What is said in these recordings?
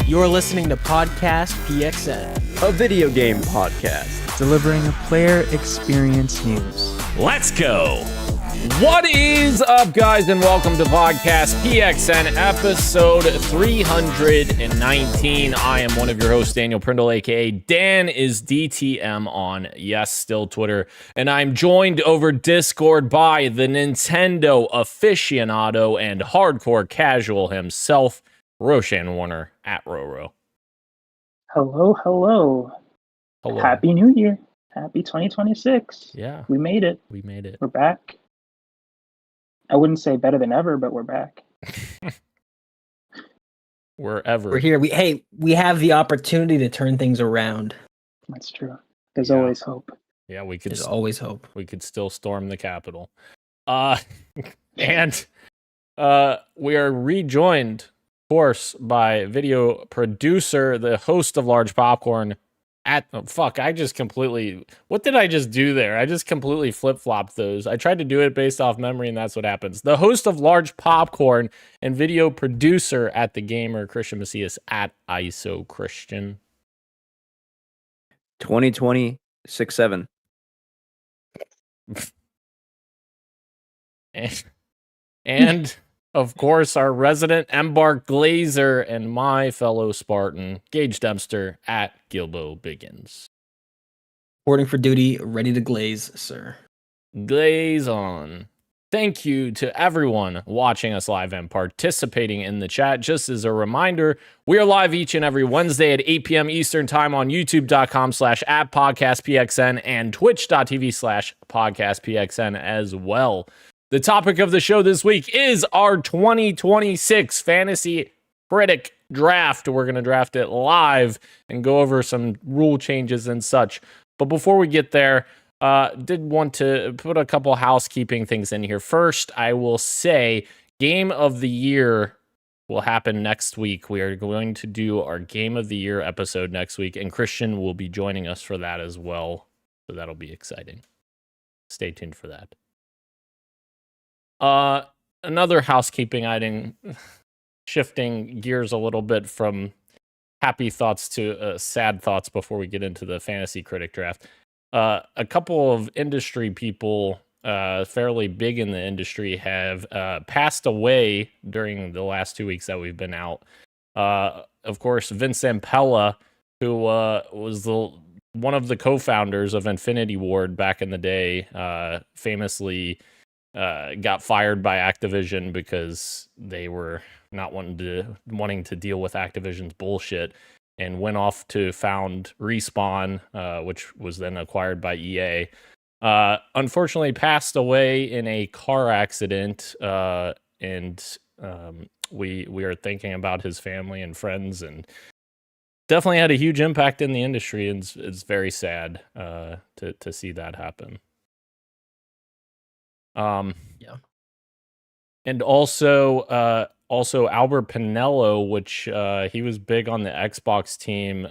You're listening to Podcast PXN, a video game podcast, delivering a player experience news. Let's go! What is up, guys, and welcome to Podcast PXN, episode 319. I am one of your hosts, Daniel Prindle, aka Dan is DTM on, yes, still Twitter, and I'm joined over Discord by the Nintendo aficionado and hardcore casual himself, Roshan Warner at Roro. Hello. Hello. Happy New Year. Happy 2026. Yeah. We made it. We're back. I wouldn't say better than ever, but we're back. Wherever. We're here. We have the opportunity to turn things around. That's true. There's always hope. Yeah, There's always hope. We could still storm the Capitol. And we are rejoined, of course, by video producer, the host of Large Popcorn what did I just do there? I just completely flip-flopped those. I tried to do it based off memory, and that's what happens. The host of Large Popcorn and video producer at The Gamer, Christian Macias at ISO Christian. 2020 6-7. And of course, our resident Embark Glazer and my fellow Spartan, Gage Dempster at Gilbo Biggins. Reporting for duty, ready to glaze, sir. Glaze on. Thank you to everyone watching us live and participating in the chat. Just as a reminder, we are live each and every Wednesday at 8 p.m. Eastern Time on youtube.com/@podcastpxn and twitch.tv/podcastpxn as well. The topic of the show this week is our 2026 Fantasy Critic draft. We're going to draft it live and go over some rule changes and such. But before we get there, did want to put a couple housekeeping things in here. First, I will say Game of the Year will happen next week. We are going to do our Game of the Year episode next week, and Christian will be joining us for that as well. So that'll be exciting. Stay tuned for that. Another housekeeping item, shifting gears a little bit from happy thoughts to sad thoughts before we get into the Fantasy Critic draft. A couple of industry people, fairly big in the industry, have passed away during the last 2 weeks that we've been out. Of course, Vince Zampella, who was one of the co-founders of Infinity Ward back in the day, famously got fired by Activision because they were not wanting to deal with Activision's bullshit, and went off to found Respawn, which was then acquired by EA. Unfortunately, passed away in a car accident, and we are thinking about his family and friends, and definitely had a huge impact in the industry, and it's very sad to see that happen. Yeah. And also Albert Pinello, which he was big on the Xbox team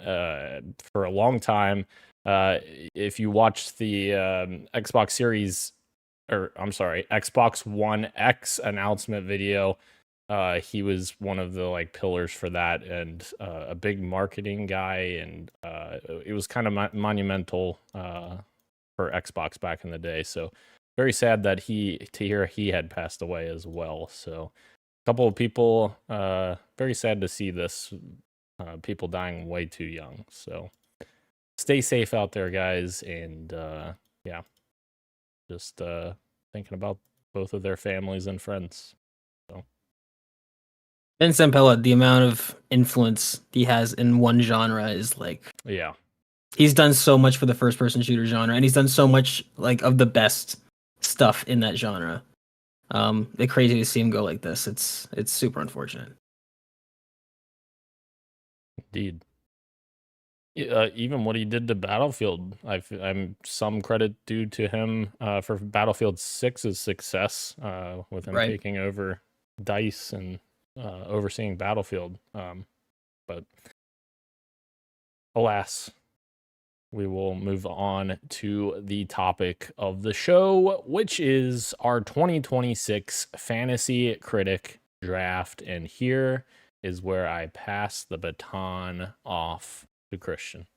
for a long time. If you watched the Xbox One X announcement video, he was one of the pillars for that, and a big marketing guy, and it was kind of monumental for Xbox back in the day. So very sad that he had passed away as well. So a couple of people, very sad to see this, people dying way too young. So stay safe out there, guys. And just thinking about both of their families and friends. So Vince Zampella, the amount of influence he has in one genre is he's done so much for the first-person shooter genre, and he's done so much of the best stuff in that genre. It's crazy to see him go like this. It's super unfortunate. Indeed. Even what he did to Battlefield, I'm some credit due to him for Battlefield 6's success with him taking over DICE and overseeing Battlefield. But alas, we will move on to the topic of the show, which is our 2026 Fantasy Critic draft. And here is where I pass the baton off to Christian.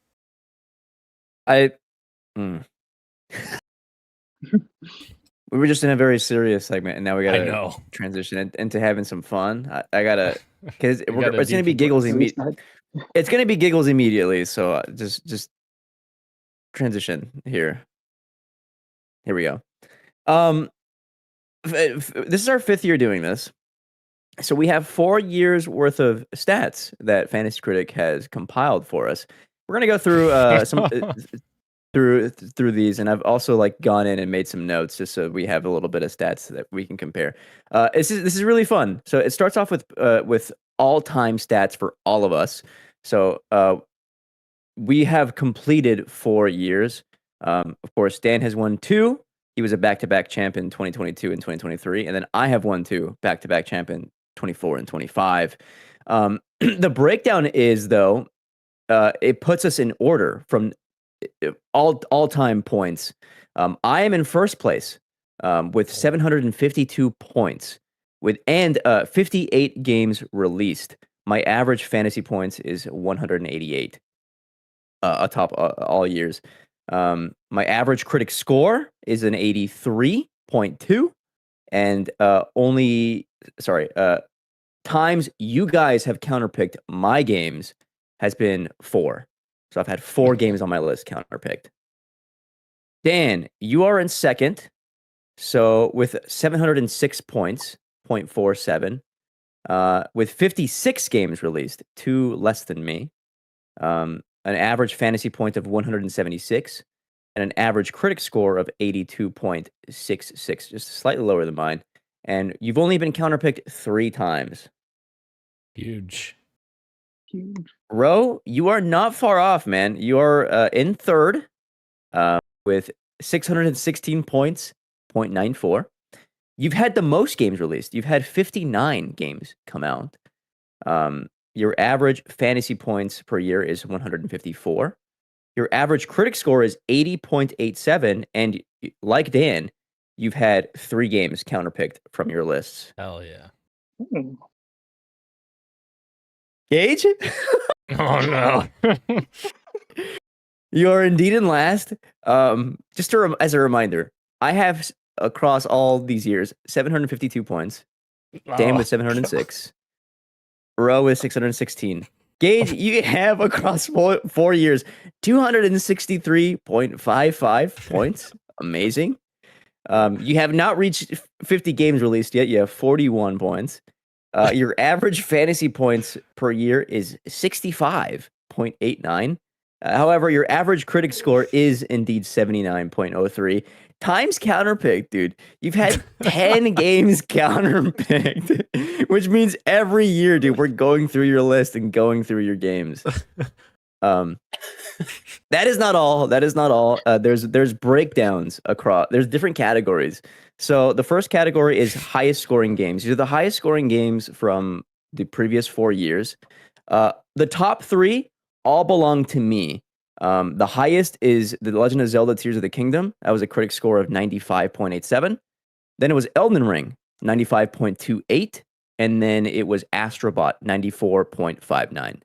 We were just in a very serious segment, and now we gotta know. transition into having some fun. I gotta, because it's gotta gonna be giggles immediately. It's gonna be giggles immediately. So just transition here. Here we go. This is our 5th year doing this, so we have 4 years worth of stats that Fantasy Critic has compiled for us. We're gonna go through some. Through these, and I've also like gone in and made some notes just so we have a little bit of stats that we can compare. This is really fun. So it starts off with all-time stats for all of us. So we have completed 4 years. Of course, Dan has won 2. He was a back-to-back champ in 2022 and 2023, and then I have won 2 back-to-back champ in 24 and 25. The breakdown is though, it puts us in order from all-time points. I am in first place with 752 points and 58 games released. My average fantasy points is 188 atop all years. My average critic score is an 83.2, and times you guys have counterpicked my games has been 4. So I've had 4 games on my list counterpicked. Dan, you are in second. So with 706 points, 0.47, with 56 games released, 2 less than me, an average fantasy point of 176, and an average critic score of 82.66, just slightly lower than mine. And you've only been counterpicked 3 times. Huge. Ro, you are not far off, man. You are in third with 616 points, 0.94. You've had the most games released. You've had 59 games come out. Your average fantasy points per year is 154. Your average critic score is 80.87. And like Dan, you've had 3 games counterpicked from your lists. Hell yeah. Gage? Oh no. You are indeed in last. Just as a reminder, I have across all these years 752 points. Dan with 706. Ro with 616. Gage, you have across 4 years 263.55 points. Amazing. You have not reached 50 games released yet. You have 41 points. Your average fantasy points per year is 65.89. However, your average critic score is indeed 79.03. Times counterpicked, dude. You've had 10 games counterpicked, which means every year, dude, we're going through your list and going through your games. That is not all. There's breakdowns across. There's different categories. So the first category is highest scoring games. These are the highest scoring games from the previous 4 years. The top 3 all belong to me. The highest is The Legend of Zelda Tears of the Kingdom. That was a critic score of 95.87. Then it was Elden Ring, 95.28. And then it was Astrobot, 94.59.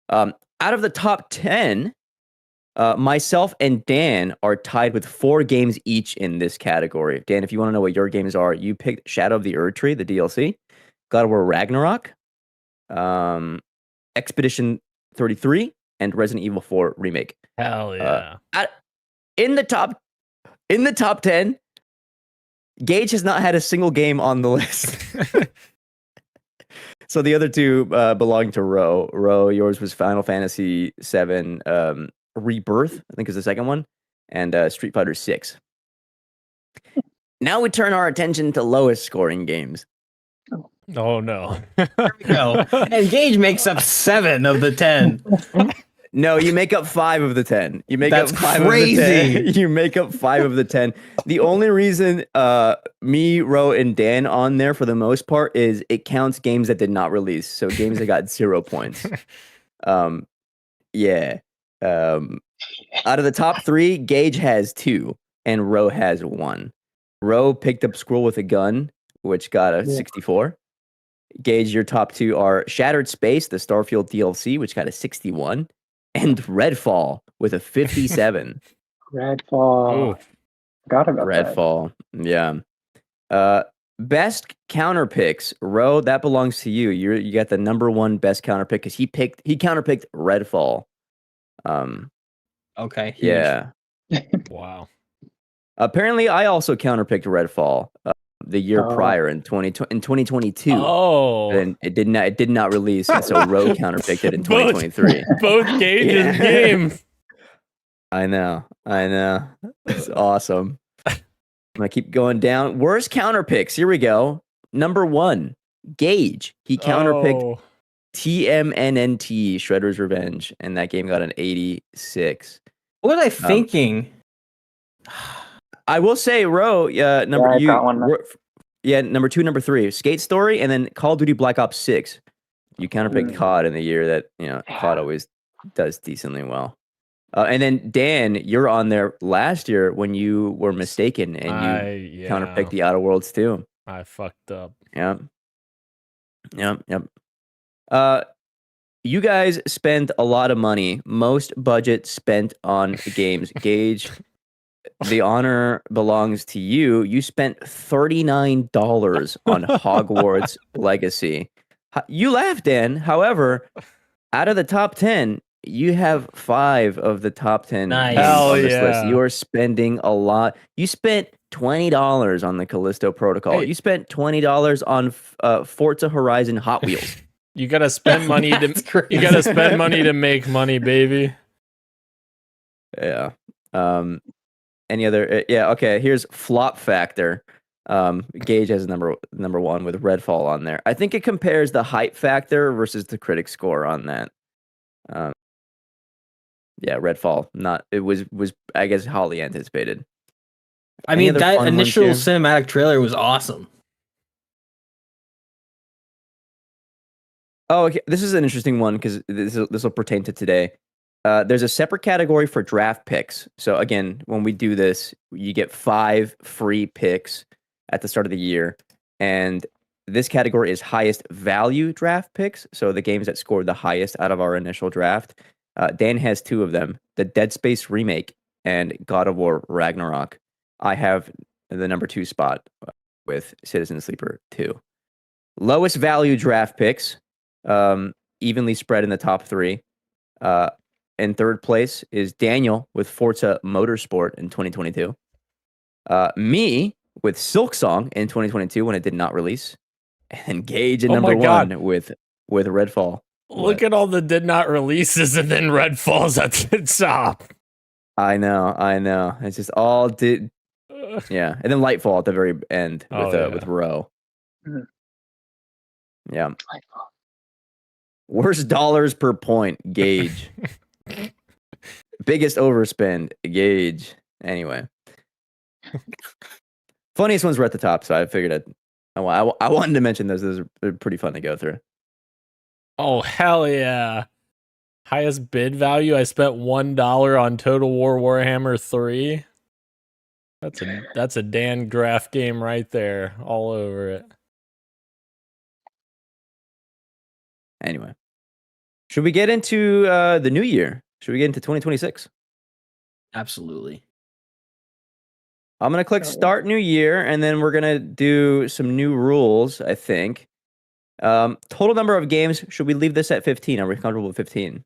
Out of the top 10, myself and Dan are tied with 4 games each in this category. Dan, if you want to know what your games are, you picked Shadow of the Erdtree, the DLC, God of War Ragnarok, Expedition 33, and Resident Evil 4 Remake. Hell yeah. In the top 10, Gage has not had a single game on the list. So the other 2 belong to Ro. Ro, yours was Final Fantasy 7 Rebirth, I think is the second one, and Street Fighter 6. Now we turn our attention to lowest scoring games. Oh no. There we go. And Gage makes up 7 of the 10. No, you make up 5 of the 10. You make That's up 5 crazy. of the 10. You make up 5 of the 10. The only reason me, Ro, and Dan on there for the most part is it counts games that did not release. So games that got 0 points. Yeah. Out of the top 3, Gage has 2 and Ro has 1. Ro picked up Squirrel with a Gun, which got a 64. Gage, your top two are Shattered Space, the Starfield DLC, which got a 61, and Redfall with a 57. Redfall. Forgot about Redfall. Yeah. Best counter picks, Ro, that belongs to you. You got the number one best counter pick because he counterpicked Redfall. Okay. Huge. Yeah. Wow. Apparently, I also counterpicked Redfall the year prior in 2022. Oh, and it did not release, and so Ro counterpicked it in 2023. Both Gage's games. I know. It's awesome. I'm gonna keep going down. Worst counter picks. Here we go. Number 1, Gage. He counterpicked TMNNT, Shredder's Revenge, and that game got an 86. What was I thinking? I will say, Ro, number 2, number 3, Skate Story, and then Call of Duty Black Ops 6. You counterpicked COD in the year that COD always does decently well. And then Dan, you're on there last year when you were mistaken and you counterpicked the Outer Worlds too. I fucked up. Yep. You guys spent a lot of money. Most budget spent on games. Gage, the honor belongs to you. You spent $39 on Hogwarts Legacy. You laughed, Dan. However, out of the top 10, you have 5 of the top 10 games on this list. You are spending a lot. You spent $20 on the Callisto Protocol. Hey. You spent $20 on Forza Horizon Hot Wheels. You gotta spend money to make money, baby. Yeah. Any other? Okay. Here's flop factor. Gage has number 1 with Redfall on there. I think it compares the hype factor versus the critic score on that. Redfall. It was I guess highly anticipated. I mean, that initial cinematic trailer was awesome. Oh, okay. This is an interesting one because this will pertain to today. There's a separate category for draft picks. So again, when we do this, you get 5 free picks at the start of the year, and this category is highest value draft picks. So the games that scored the highest out of our initial draft. Dan has 2 of them: the Dead Space remake and God of War Ragnarok. I have the number 2 spot with Citizen Sleeper 2. Lowest value draft picks, evenly spread in the top 3. In third place is Daniel with Forza Motorsport in 2022. Me with Silksong in 2022 when it did not release, and Gage in number 1 with Redfall. Look at all the did not releases, and then Redfall's at the top. I know. It's just all did. Yeah, and then Lightfall at the very end with Ro. Yeah. Lightfall. Worst dollars per point, Gage. Biggest overspend, Gage. Anyway, funniest ones were at the top, so I figured I wanted to mention those. Those are pretty fun to go through. Oh hell yeah! Highest bid value. I spent $1 on Total War Warhammer 3. That's a Dan Graff game right there, all over it. Anyway, should we get into the new year? Should we get into 2026? Absolutely. I'm going to click Start New Year, and then we're going to do some new rules, I think. Total number of games, should we leave this at 15? Are we comfortable with 15?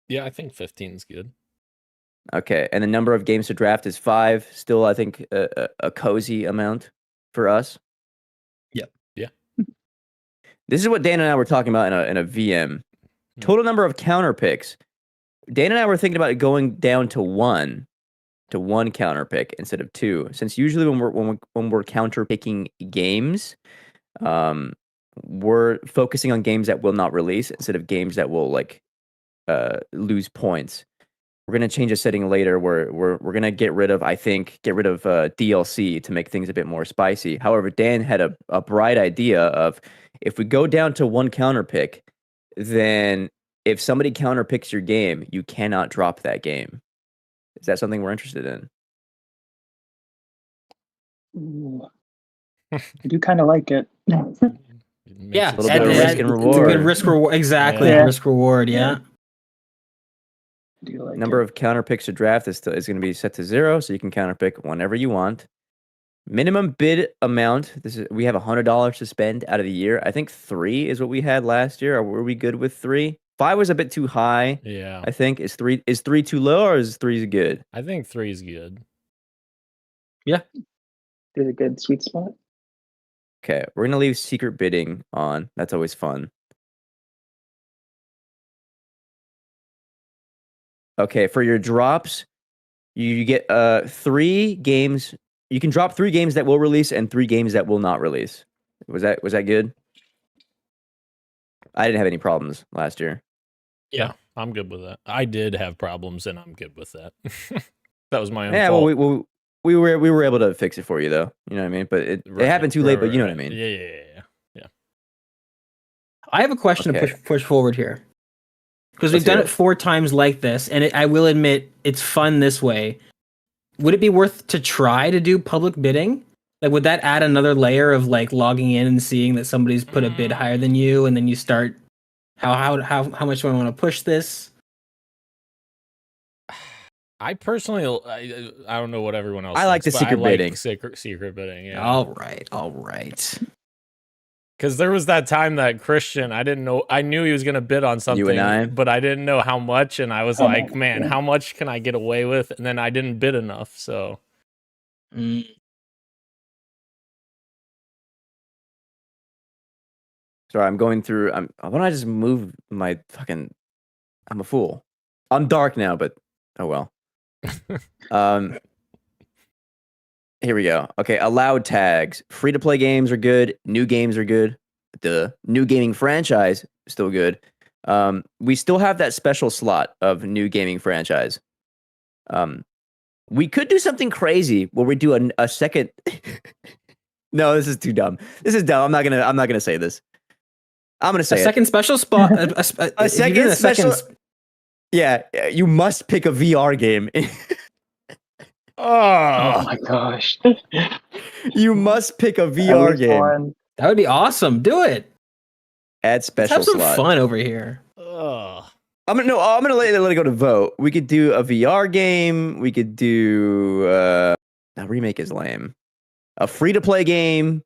Yeah, I think 15 is good. Okay, and the number of games to draft is 5. Still, I think, a cozy amount for us. Yep. Yeah. This is what Dan and I were talking about in a VM. Total number of counter picks. Dan and I were thinking about going down to 1 counter pick instead of 2. Since usually when we're counter picking games, we're focusing on games that will not release instead of games that will lose points. We're gonna change a setting later where we're gonna get rid of DLC to make things a bit more spicy. However, Dan had a bright idea of if we go down to 1 counter pick, then if somebody counter picks your game, you cannot drop that game. Is that something we're interested in? Ooh. I do kind of like it. Yeah, a little bit of risk and reward. It's a good risk reward. Exactly, risk reward. Yeah. Do you like Number of counter picks to draft is going to be set to 0, so you can counter pick whenever you want. Minimum bid amount. We have $100 to spend out of the year. I think 3 is what we had last year. Or were we good with 3? 5 was a bit too high. Yeah. I think is 3 too low or is 3 good? I think 3 is good. Yeah. Is a good sweet spot. Okay, we're gonna leave secret bidding on. That's always fun. Okay, for your drops, you get 3 games. You can drop 3 games that will release and 3 games that will not release. Was that good? I didn't have any problems last year. Yeah, I'm good with that. I did have problems, and I'm good with that. That was my own Yeah, fault. well, we were able to fix it for you though. You know what I mean? But it happened too late. But you know what I mean? Yeah. I have a question to push forward here, because we've done it 4 times like this, and I will admit it's fun this way. Would it be worth to try to do public bidding? Like, would that add another layer of like logging in and seeing that somebody's put a bid higher than you, and then you start how much do I want to push this? I personally, I don't know what everyone else. I like the secret bidding. Secret bidding. Yeah. All right. Because there was that time that Christian, I didn't know. I knew he was going to bid on something, but I didn't know how much, and I was like, "Man, how much can I get away with?" And then I didn't bid enough, so. Sorry, I'm going through. Why don't I just move my fucking? I'm a fool. I'm dark now, but oh well. Here we go. Okay, allowed tags. Free to play games are good. New games are good. The new gaming franchise still good. We still have that special slot of new gaming franchise. We could do something crazy where we do a second. No, this is too dumb. This is dumb. I'm not gonna say this. I'm gonna say a second special spot. A second special. Yeah, you must pick a VR game. Oh my gosh! You must pick a VR game. Fun. That would be awesome. Do it. Add special. Let's have some fun over here. I'm gonna let it go to vote. We could do a VR game. We could do a remake is lame. A free to play game.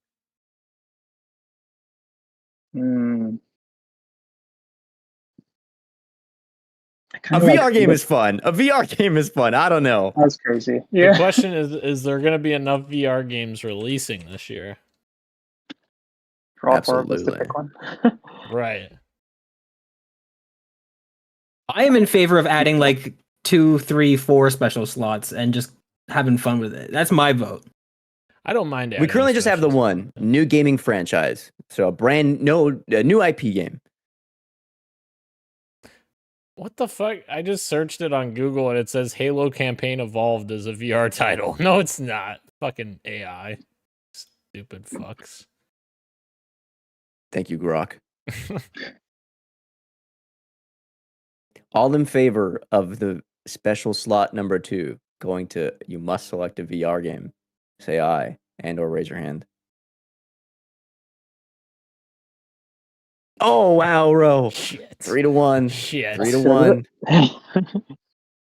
A VR game is fun. A VR game is fun. I don't know. That's crazy. Yeah. The question is there going to be enough VR games releasing this year? For all 4 of us to pick one. Right. I am in favor of adding like 2, 3, 4 special slots and just having fun with it. That's my vote. I don't mind. We currently just have the one new gaming franchise. So a new IP game. What the fuck? I just searched it on Google and it says Halo Campaign Evolved as a VR title. No, it's not. Fucking AI. Stupid fucks. Thank you, Grok. All in favor of the special slot number 2 going to you must select a VR game. Say aye and or raise your hand. Oh wow, Ro. Shit. 3-1. Shit. 3-1.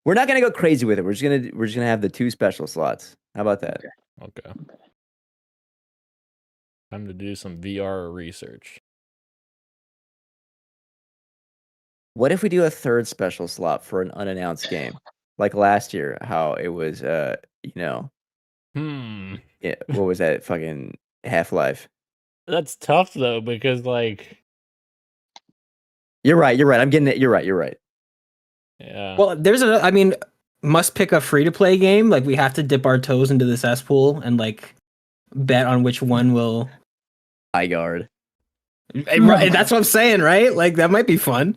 We're not gonna go crazy with it. We're just gonna have the 2 special slots. How about that? Okay. Time to do some VR research. What if we do a 3rd special slot for an unannounced game? Like last year, how it was Yeah, what was that? Fucking Half-Life. That's tough though, because like You're right. I'm getting it. You're right. Yeah. Well, must pick a free to play game. Like, we have to dip our toes into the cesspool and like bet on which one will. iGuard. Right, that's what I'm saying, right? Like, that might be fun.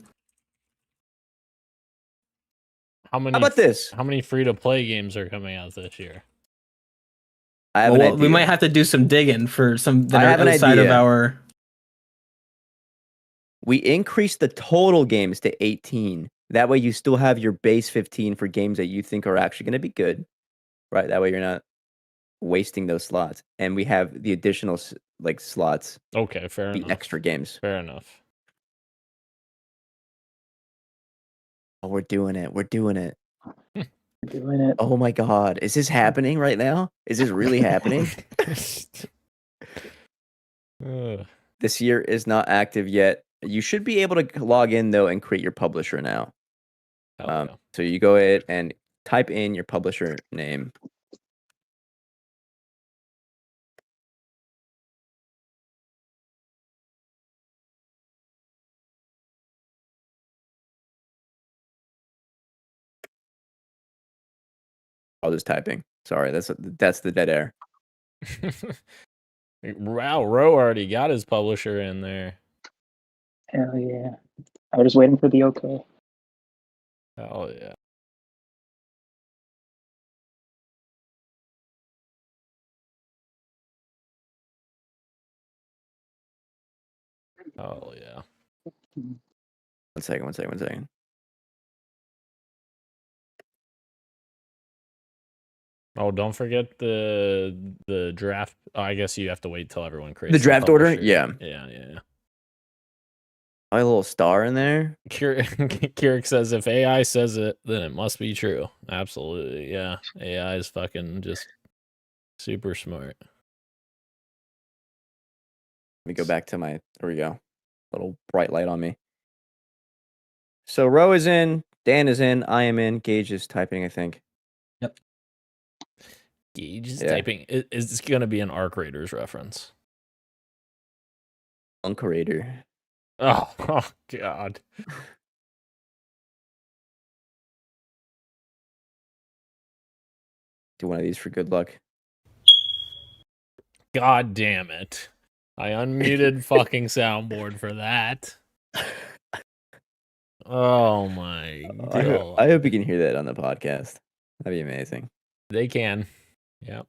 How about this? How many free to play games are coming out this year? I have an idea. We might have to do some digging for some that are outside of our. We increase the total games to 18. That way you still have your base 15 for games that you think are actually going to be good. Right? That way you're not wasting those slots, and we have the additional like slots. Okay, fair enough. Extra games. Fair enough. Oh, we're doing it. We're doing it. Doing it. Oh my God. Is this happening right now? Is this really happening? This year is not active yet. You should be able to log in though and create your publisher now. So you go ahead and type in your publisher name. I'll just typing. Sorry, that's the dead air. Wow, Ro already got his publisher in there. Hell yeah. I was just waiting for the okay. Hell yeah. Oh yeah. One second. Oh, don't forget the draft. Oh, I guess you have to wait till everyone creates the draft order. Yeah. My little star in there. Keurig says if AI says it, then it must be true. Absolutely, yeah. AI is fucking just super smart. Let me go back to my. There we go. Little bright light on me. So Ro is in. Dan is in. I am in. Gage is typing, I think. Yep. Gage is typing. Is this going to be an Arc Raiders reference? Arc Raider. Oh God. Do one of these for good luck. God damn it. I unmuted fucking soundboard for that. Oh my God. I hope you can hear that on the podcast. That'd be amazing. They can. Yep.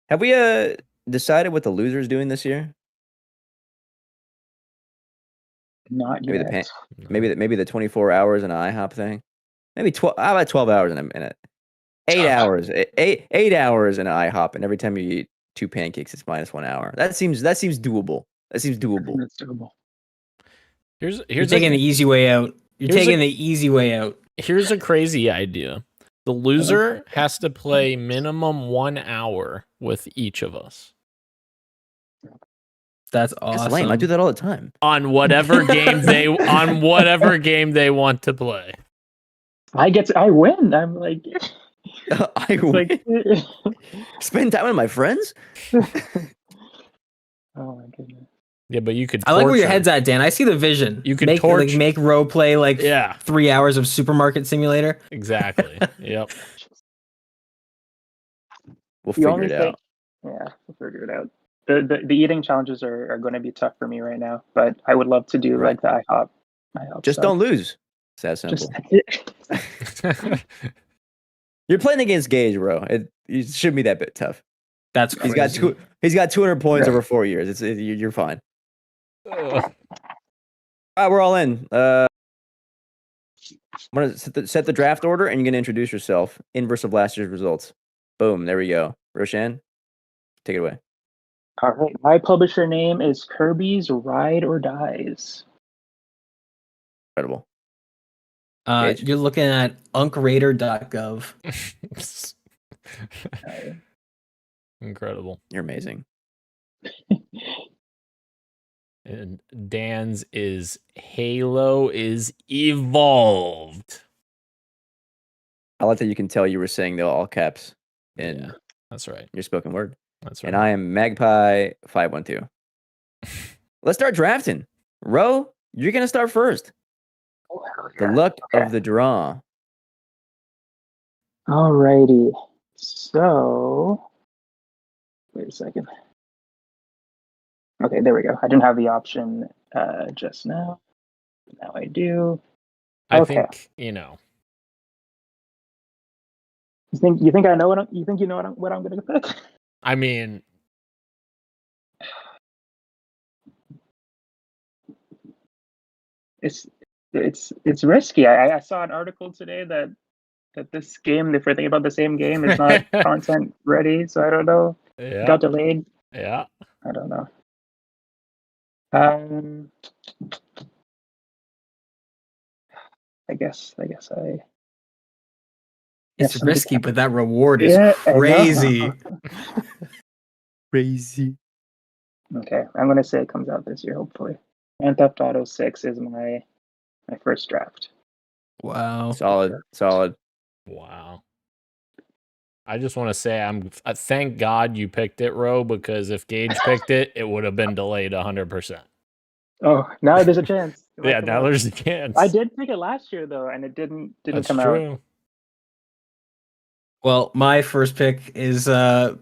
Have we decided what the loser's doing this year? Not yet. Maybe the 24 hours in an IHOP thing. Maybe 12. How about 12 hours in a minute? 8 hours. 8 hours in an IHOP, and every time you eat 2 pancakes, it's -1 hour. That seems doable. That's doable. You're taking the easy way out. Here's a crazy idea. The loser has to play minimum 1 hour with each of us. That's awesome. That's lame. I do that all the time. On whatever game they want to play. I win. I'm like I win. Spend time with my friends? Oh my goodness. Yeah, but you could. I like where your head's at, Dan. I see the vision. You could make Ro play 3 hours of Supermarket Simulator. Exactly. Yep. We'll figure it out. Yeah, we'll figure it out. The eating challenges are going to be tough for me right now, but I would love to do like the IHOP. Just don't lose. It's that simple. You're playing against Gage, bro. It shouldn't be that bit tough. That's crazy. He's got 200 points over 4 years. You're fine. All right, we're all in. I'm gonna set the draft order, and you're gonna introduce yourself. Inverse of last year's results. Boom. There we go. Roshan, take it away. All right. My publisher name is Kirby's Ride or Dies. Incredible. You're looking at unkraider.gov. Incredible. You're amazing. And Dan's is Halo is Evolved. I like that you can tell you were saying the all caps in that's right. Your spoken word. That's right. And I am Magpie512. Let's start drafting. Ro, you're going to start first. Oh, the luck of the draw. Alrighty. So, wait a second. Okay, there we go. I didn't have the option just now. Now I do. I think you know. You think I know what I'm going to pick? I mean, it's risky. I saw an article today that that this game, if we're thinking about the same game, is not content ready. So I don't know. Yeah. Got delayed. Yeah. I don't know. I guess I. It's risky, but that reward is crazy. Crazy. Okay, I'm gonna say it comes out this year, hopefully. Grand Theft Auto 6 is my first draft. Wow. Solid. Wow. I just want to say thank God you picked it, Ro, because if Gage picked it, it would have been delayed 100%. Oh, now there's a chance. Yeah, now there's a chance. I did pick it last year though, and it didn't come out. Well, my first pick is of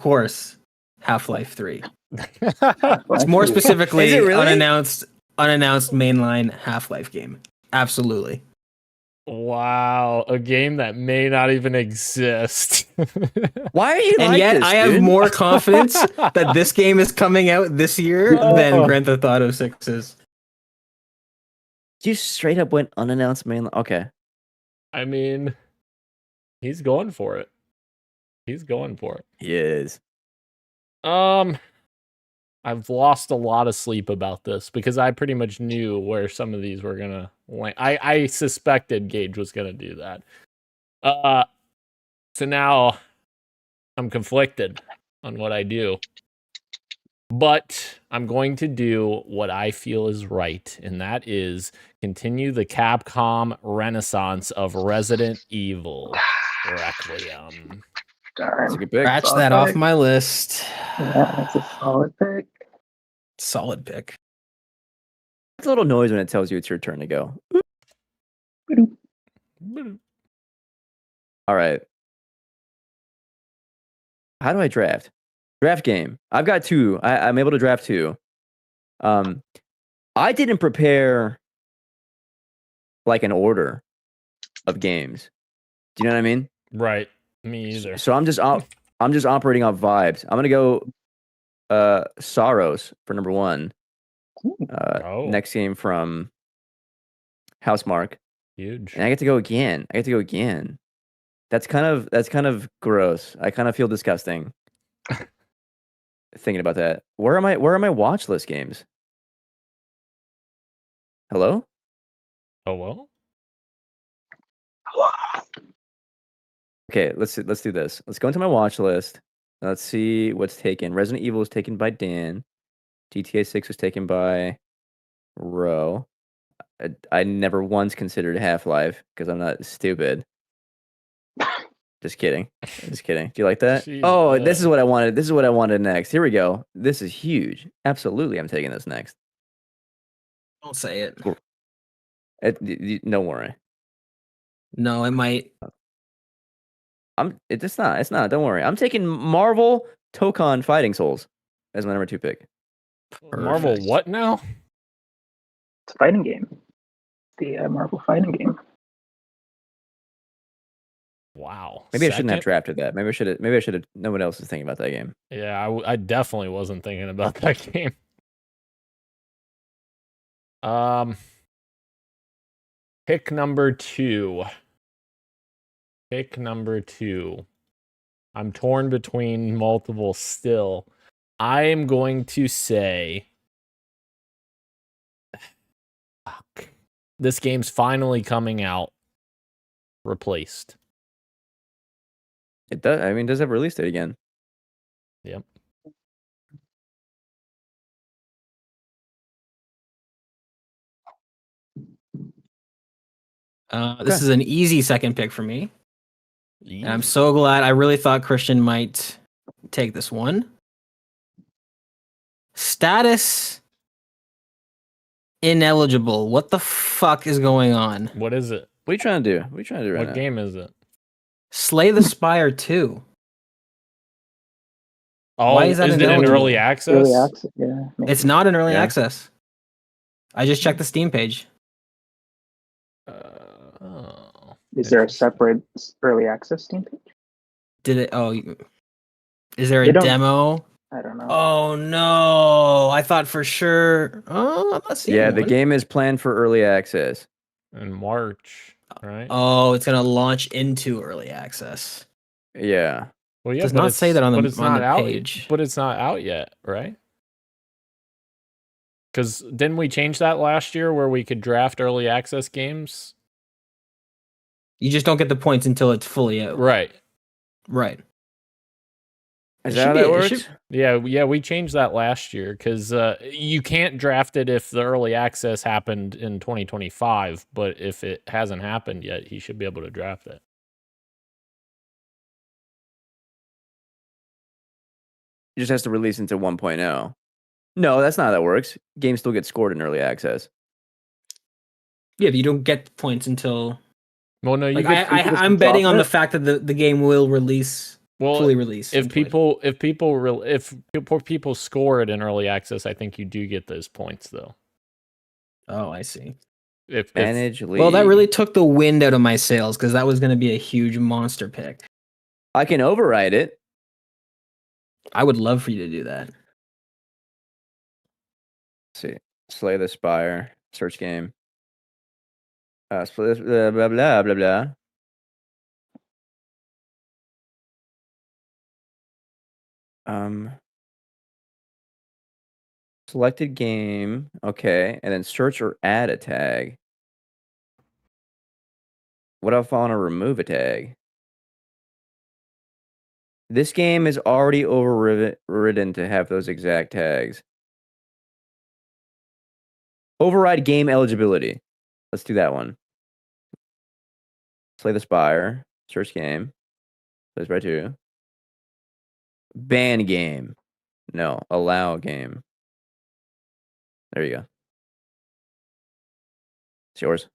course, Half-Life 3. It's more specifically really? unannounced mainline Half-Life game. Absolutely. Wow, a game that may not even exist. Why are you and like yet this, I have dude? more confidence that this game is coming out this year than Grand Theft Auto 6 is. You straight up went unannounced mainline. Okay. I mean, he's going for it. He is. I've lost a lot of sleep about this because I pretty much knew where some of these were gonna land. I suspected Gage was gonna do that. So now I'm conflicted on what I do. But I'm going to do what I feel is right, and that is continue the Capcom renaissance of Resident Evil Requiem. That's a good pick. Scratch that off my list. Yeah, that's a solid pick. Solid pick. It's a little noise when it tells you it's your turn to go. All right. How do I draft? Draft game. I've got two. I'm able to draft two. I didn't prepare like an order of games. Do you know what I mean? Right. Me either. So I'm just operating off vibes. I'm gonna go Sorrows for number one. Next game from Housemark. Huge. And I get to go again. That's kind of gross. I kind of feel disgusting thinking about that. Where are my watch list games? Hello? Hello? Okay, let's do this. Let's go into my watch list. Let's see what's taken. Resident Evil was taken by Dan. GTA 6 was taken by Ro. I never once considered Half-Life because I'm not stupid. Just kidding. Do you like that? Jeez, oh, this is what I wanted. This is what I wanted next. Here we go. This is huge. Absolutely, I'm taking this next. Don't say it. Don't worry. No, it might. It's not. Don't worry. I'm taking Marvel Tokon Fighting Souls as my number 2 pick. Marvel what now? It's a fighting game. The Marvel fighting game. Wow. Maybe I shouldn't have drafted that. Maybe I should have. No one else is thinking about that game. Yeah, I definitely wasn't thinking about that game. Pick number 2. I'm torn between multiple still. I am going to say this game's finally coming out. Replaced. It does. I mean, does it have a release date again? Yep. This is an easy second pick for me. And I'm so glad. I really thought Christian might take this one. Status ineligible. What the fuck is going on? What is it? What are you trying to do? Right now? What game is it? Slay the Spire 2. Oh, why is that it in early access? Early access, yeah. Maybe. It's not in early access. I just checked the Steam page. Is there a separate early access Steam page? Did it? Oh, is there a demo? I don't know. Oh no! I thought for sure. Oh, I'm not seeing Yeah, one. the game is planned for early access In March. right? Oh, it's gonna launch into early access. Yeah. Well, yeah, Does not say that on but the it's on not the out. page. But it's not out yet, right? Because didn't we change that last year where we could draft early access games? You just don't get the points until it's fully out. Right. Right. Is that how that works? Yeah, we changed that last year because you can't draft it if the early access happened in 2025, but if it hasn't happened yet, he should be able to draft it. It just has to release into 1.0. No, that's not how that works. Games still get scored in early access. Yeah, but you don't get the points until. Well, no, you Like get. I'm betting on the fact that the game will release. Fully release. If people score it in early access, I think you do get those points though. Oh, I see. Manage league. Well, that really took the wind out of my sails because that was going to be a huge monster pick. I can override it. I would love for you to do that. Let's see. Slay the Spire. Search game. Blah, blah, blah, blah, blah. Selected game. Okay. And then search or add a tag. What if I want to remove a tag? This game is already overridden to have those exact tags. Override game eligibility. Let's do that one. Slay the Spire. Search game. Play Spire 2. Ban game. No. Allow game. There you go. It's yours.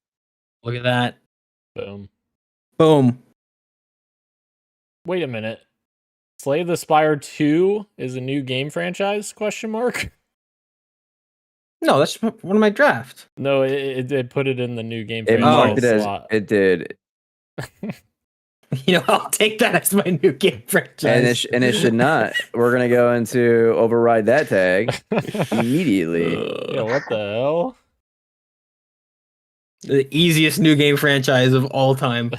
Look at that. Boom. Boom. Wait a minute. Slay the Spire 2 is a new game franchise? Question mark. No, that's one of my draft. No, it put it in the new game It franchise marked it as slot. it did. You know, I'll take that as my new game franchise. And it should not. We're gonna go into override that tag immediately. Yeah, what the hell? The easiest new game franchise of all time.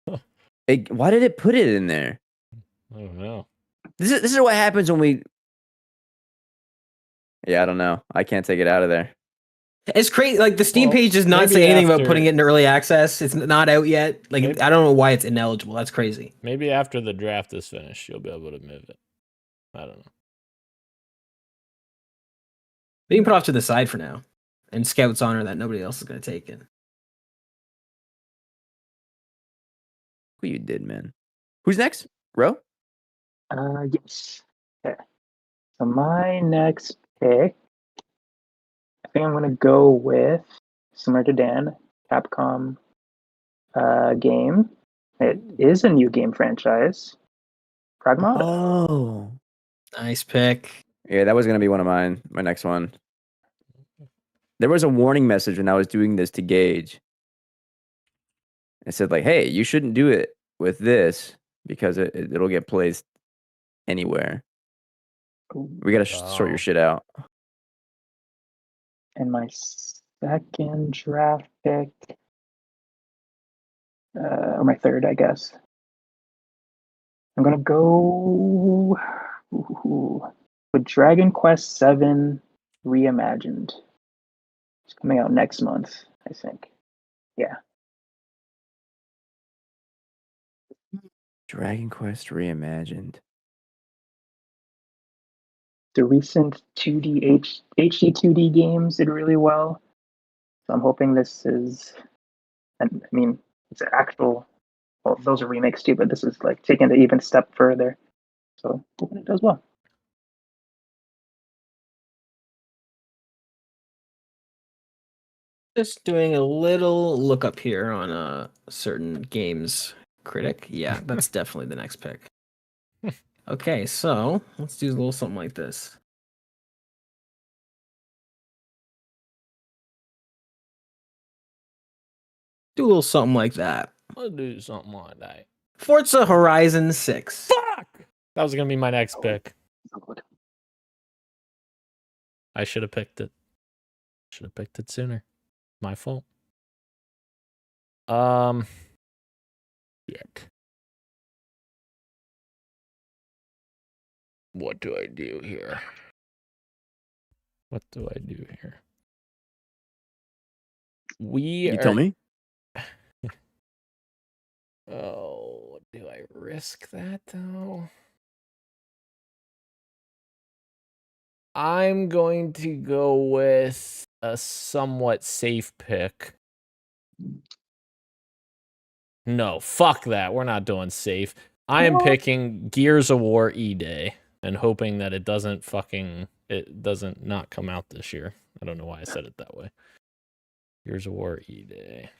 Why did it put it in there? I don't know. This is what happens when we. Yeah, I don't know. I can't take it out of there. It's crazy. Like the Steam page does not say anything about putting it in early access. It's not out yet. Like I don't know why it's ineligible. That's crazy. Maybe after the draft is finished, you'll be able to move it. I don't know. We can put it off to the side for now, and Scout's honor that nobody else is going to take it. What you did, man. Who's next? Ro? Yes. Okay. So my next pick, I think I'm gonna go with, similar to Dan, Capcom game. It is a new game franchise. Pragmata. Oh. Nice pick. Yeah, that was gonna be one of mine. My next one. There was a warning message when I was doing this to Gage. It said like, "Hey, you shouldn't do it with this because it'll get placed anywhere. We gotta sort your shit out." And my second draft pick, or my third, I guess. I'm gonna go with Dragon Quest VII Reimagined. It's coming out next month, I think. Yeah. Dragon Quest Reimagined. The recent 2D HD 2D games did really well. So I'm hoping this is, and I mean, it's an actual, well, those are remakes too, but this is like taking it even step further. So hoping it does well. Just doing a little look up here on a certain games critic. Yeah, that's definitely the next pick. Okay, so let's do a little something like this. Do a little something like that. Let's do something like that. Forza Horizon 6. Fuck! That was going to be my next pick. I should have picked it. Should have picked it sooner. My fault. Shit. What do I do here? You tell me. Oh, do I risk that though? I'm going to go with a somewhat safe pick. No, fuck that. We're not doing safe. I am picking Gears of War E-Day and hoping that it doesn't not come out this year. I don't know why I said it that way. Gears of War E-Day.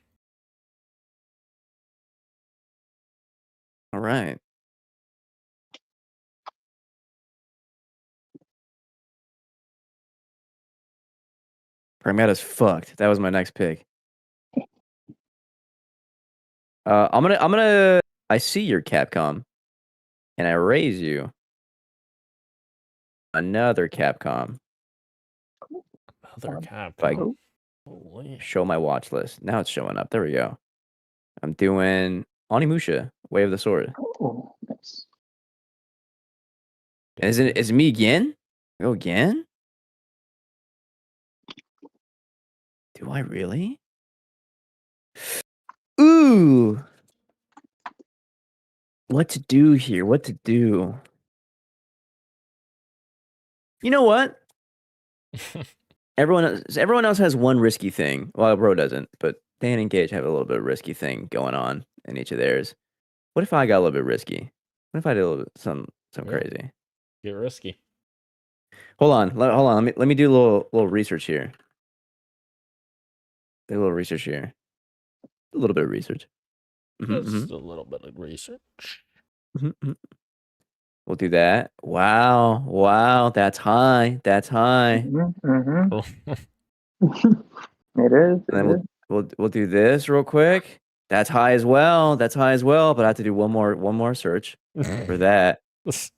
All right. Pragmata's fucked. That was my next pick. I see your Capcom, and I raise you another Capcom. Another Capcom. Show my watch list. Now it's showing up. There we go. I'm doing Onimusha, Way of the Sword. Oh, nice. Is it me again? Go again? Do I really? Ooh. What to do here? What to do? You know what? Everyone else has one risky thing. Well, Bro doesn't, but Dan and Gage have a little bit of risky thing going on in each of theirs. What if I got a little bit risky? What if I did a little bit some crazy? Get risky. Hold on. Let me do a little research here. A little research here. A little bit of research. Just a little bit of research. We'll do that. Wow, that's high. Mm-hmm. It is. And then we'll do this real quick. That's high as well. But I have to do one more search for that.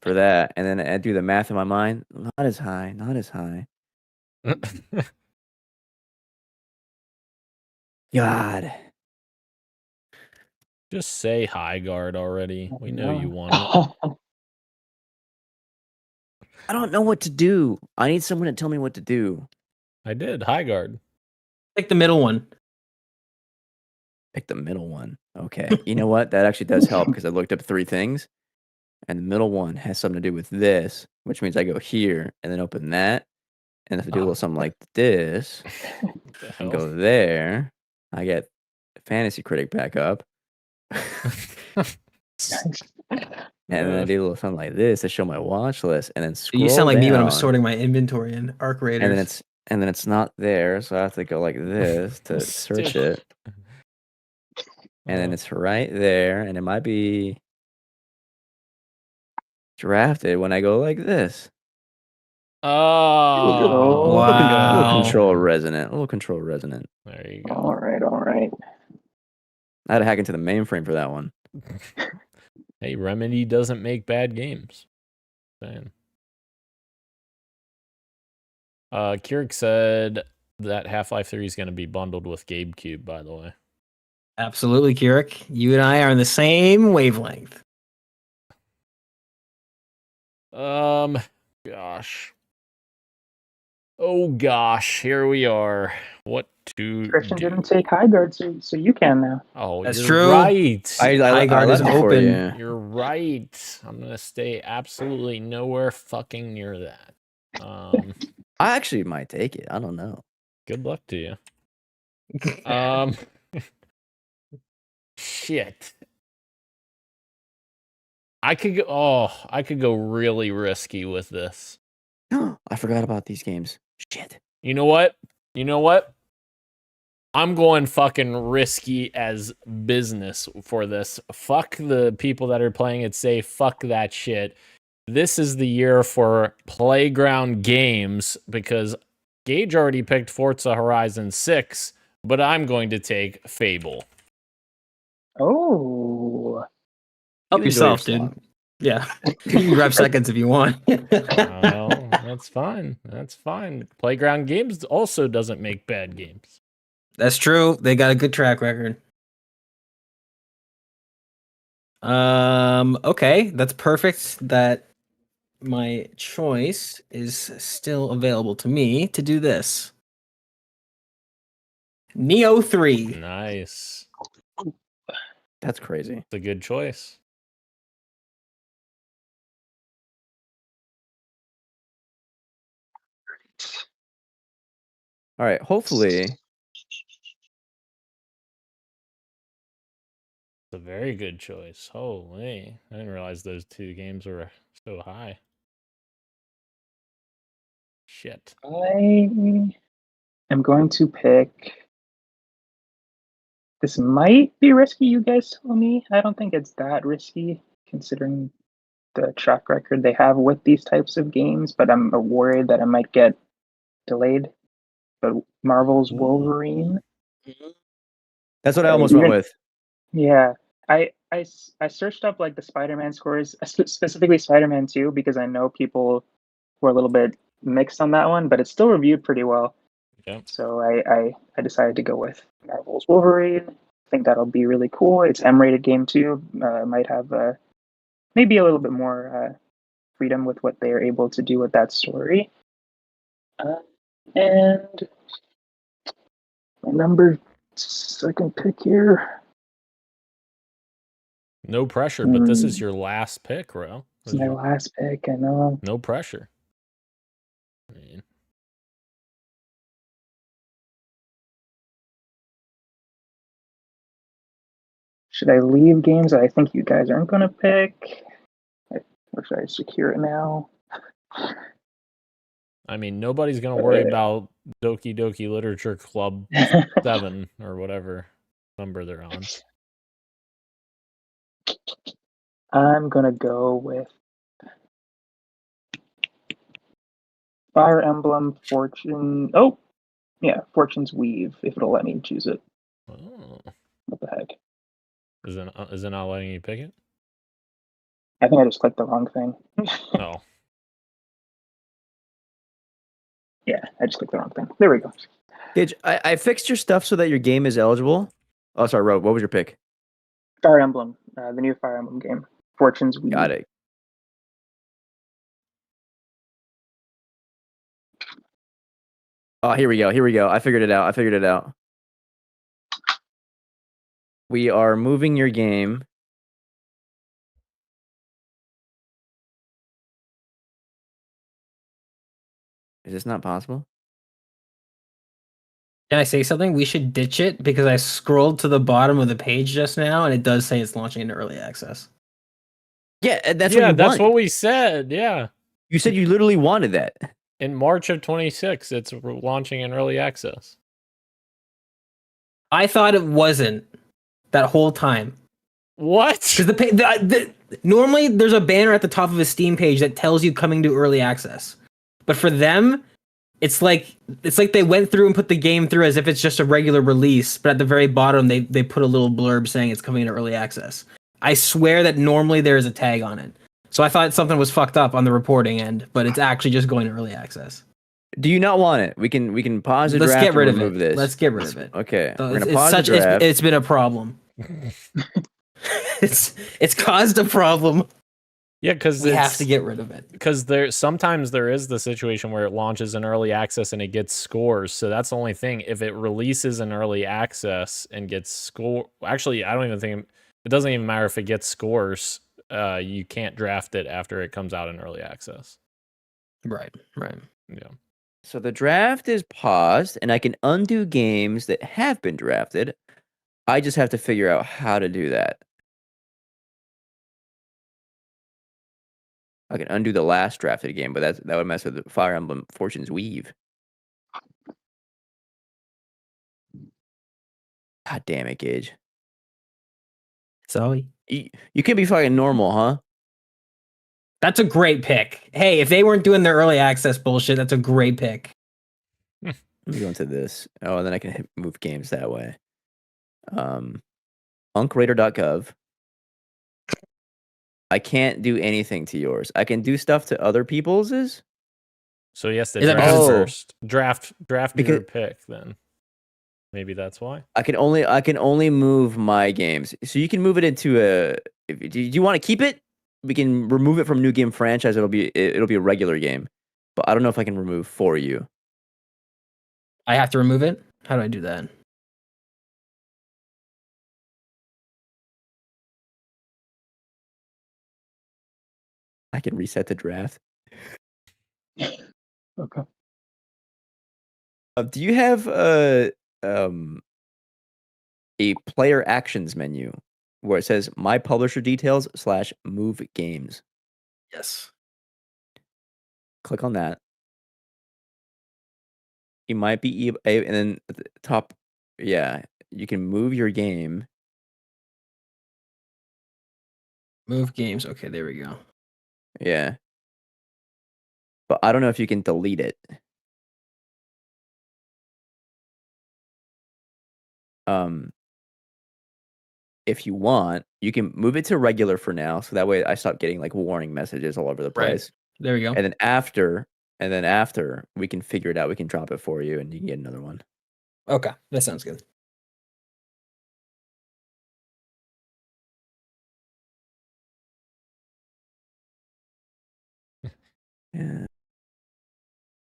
And then I do the math in my mind. Not as high. God. Just say high guard already. We know you want it. I don't know what to do. I need someone to tell me what to do. I did. High guard. Pick the middle one. Pick the middle one. Okay. You know what? That actually does help because I looked up 3 things. And the middle one has something to do with this, which means I go here and then open that. And if I do a little something like this and go there, I get Fantasy Critic back up. Nice. And then I do a little something like this to show my watch list, and then scroll You sound like me when I'm down, sorting my inventory in Arc Raiders. and then it's not there, so I have to go like this to search it. And then it's right there, and it might be drafted when I go like this. Oh, wow. A little control resonant. There you go. All right. I had to hack into the mainframe for that one. Hey, Remedy doesn't make bad games. Saying. Keurig said that Half-Life 3 is going to be bundled with GameCube, by the way. Absolutely, Keurig. You and I are on the same wavelength. Gosh. Oh, gosh. Here we are. What to Christian do? didn't take high guard, so you can now. Oh, That's you're true. right. High guard is open. You're right. I'm going to stay absolutely nowhere fucking near that. I actually might take it. I don't know. Good luck to you. Shit. I could go really risky with this. I forgot about these games. Shit. You know what? I'm going fucking risky as business for this. Fuck the people that are playing it safe. Fuck that shit. This is the year for playground games because Gage already picked Forza Horizon 6, but I'm going to take Fable. Oh. Help yourself, dude. Yeah. You can grab seconds if you want. Well, that's fine. Playground Games also doesn't make bad games. That's true. They got a good track record. Okay, that's perfect. That my choice is still available to me to do this. Neo 3. Nice. That's crazy. It's a good choice. All right, hopefully. It's a very good choice. Holy, I didn't realize those two games were so high. Shit. I am going to pick. This might be risky, you guys tell me. I don't think it's that risky considering the track record they have with these types of games, but I'm worried that I might get delayed. But Marvel's Wolverine. That's what I almost went with. Yeah. I searched up like the Spider-Man scores, specifically Spider-Man 2, because I know people were a little bit mixed on that one, but it's still reviewed pretty well. Okay. So I decided to go with Marvel's Wolverine. I think that'll be really cool. It's M-rated game too. Might have maybe a little bit more freedom with what they're able to do with that story. And my number second pick here. No pressure, but this is your last pick, Ro. It's my last pick, I know. No pressure. I mean, should I leave games that I think you guys aren't going to pick? Or should I secure it now? I mean, nobody's going to worry about Doki Doki Literature Club 7 or whatever number they're on. I'm going to go with Fire Emblem Fortune. Oh, yeah, Fortune's Weave, if it'll let me choose it. Oh. What the heck? Is it not letting you pick it? I think I just clicked the wrong thing. Oh. Yeah, I just clicked the wrong thing. There we go. Gage, I fixed your stuff so that your game is eligible. Oh, sorry, Ro. What was your pick? Fire Emblem, the new Fire Emblem game. Fortune's Weave. Got it. Oh, here we go. I figured it out. We are moving your game. Is this not possible? Can I say something? We should ditch it because I scrolled to the bottom of the page just now and it does say it's launching into early access. Yeah, that's what you that's want. what we said. Yeah. You said you literally wanted that. In March of 26, it's launching in early access. I thought it wasn't that whole time. What? Because normally there's a banner at the top of a Steam page that tells you coming to early access. But for them, it's like they went through and put the game through as if it's just a regular release, but at the very bottom they put a little blurb saying it's coming to early access. I swear that normally there is a tag on it. So I thought something was fucked up on the reporting end, but it's actually just going to early access. Do you not want it? We can pause the draft. Let's get rid of it. This. Let's get rid of it. Okay. So we're gonna pause the draft. It's been a problem. it's caused a problem. Yeah, because we have to get rid of it. Because sometimes there is the situation where it launches in early access and it gets scores. So that's the only thing. If it releases in early access and gets score, actually, I don't even think it doesn't even matter if it gets scores. You can't draft it after it comes out in early access. Right. Yeah. So the draft is paused, and I can undo games that have been drafted. I just have to figure out how to do that. I can undo the last drafted game, but that would mess with the Fire Emblem Fortune's Weave. God damn it, Gage. Sorry. You can be fucking normal, huh? That's a great pick. Hey, if they weren't doing their early access bullshit, that's a great pick. Let me go into this. Oh, and then I can move games that way. Unkrater.gov. I can't do anything to yours. I can do stuff to other people's. So yes, the draft first. Draft your pick then. Maybe that's why. I can only move my games. So you can move it into do you want to keep it? We can remove it from new game franchise. It'll be a regular game, but I don't know if I can remove for you. I have to remove it. How do I do that? I can reset the draft. Okay. Do you have a player actions menu where it says my publisher details / move games? Yes. Click on that. You might be and then at the top, yeah, you can move your game. Move games. Okay, there we go. Yeah. But I don't know if you can delete it. If you want, you can move it to regular for now, so that way I stop getting like warning messages all over the place. Right. There we go. And then after we can figure it out. We can drop it for you, and you can get another one. Okay, that sounds good. Yeah.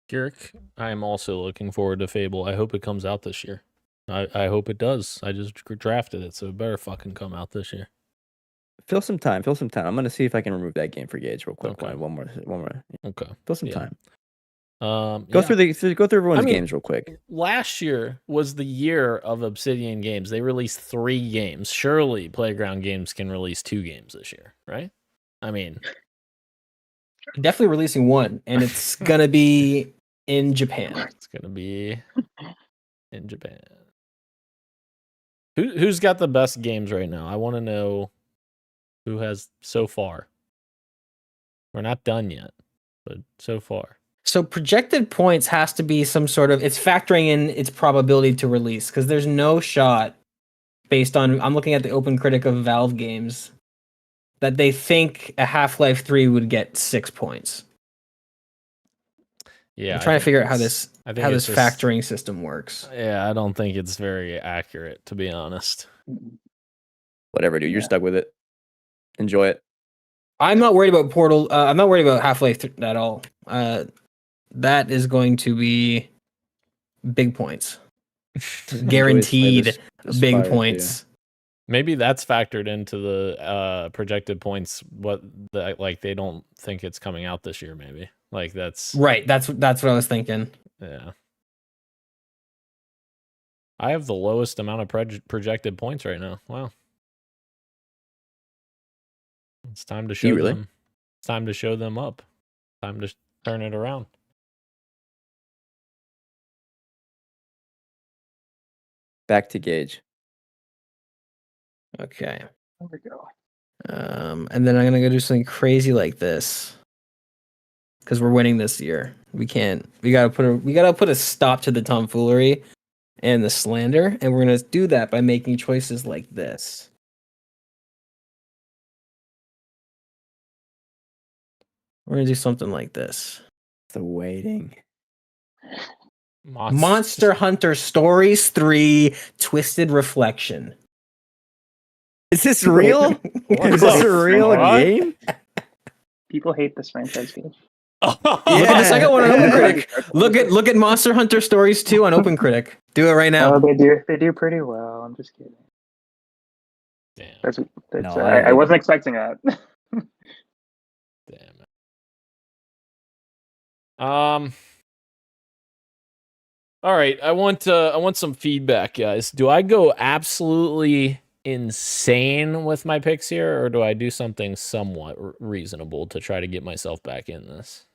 Garrick, I am also looking forward to Fable. I hope it comes out this year. I hope it does. I just drafted it, so it better fucking come out this year. Fill some time. I'm gonna see if I can remove that game for Gage real quick. Okay. One more. Okay. Fill some Yeah. time. Go Go through everyone's games real quick. Last year was the year of Obsidian Games. They released 3 games. Surely Playground Games can release 2 games this year, right? I mean, Definitely releasing one, and it's gonna be in Japan. it's gonna be in Japan. Who's got the best games right now? I want to know who has so far. We're not done yet, but so far. So projected points has to be some sort of, it's factoring in its probability to release, because there's no shot based on, I'm looking at the Open Critic of Valve games, that they think a Half-Life 3 would get 6 points. Yeah, I'm trying to figure out how this just factoring system works. Yeah, I don't think it's very accurate, to be honest. Whatever, dude. You're stuck with it. Enjoy it. I'm not worried about Portal. I'm not worried about Half-Life at all. That is going to be big points. Guaranteed big points. Maybe that's factored into the projected points. They don't think it's coming out this year. Maybe that's right. That's what I was thinking. Yeah. I have the lowest amount of projected points right now. Wow. It's time to show them. It's time to show them up. Time to turn it around. Back to Gage. Okay. There we go. And then I'm gonna go do something crazy like this, because we're winning this year. We gotta put a stop to the tomfoolery and the slander, and we're gonna do that by making choices like this. We're gonna do something like this. The waiting. Monster Hunter Stories 3 Twisted Reflection. Is this real? Is this a real game? People hate this franchise. Look at the second one on Open Critic. Look at Monster Hunter Stories 2 on Open Critic. Do it right now. Oh, they do pretty well. I'm just kidding. Damn. I wasn't expecting that. Damn it. All right, I want some feedback, guys. Do I go absolutely insane with my picks here, or do I do something somewhat reasonable to try to get myself back in this?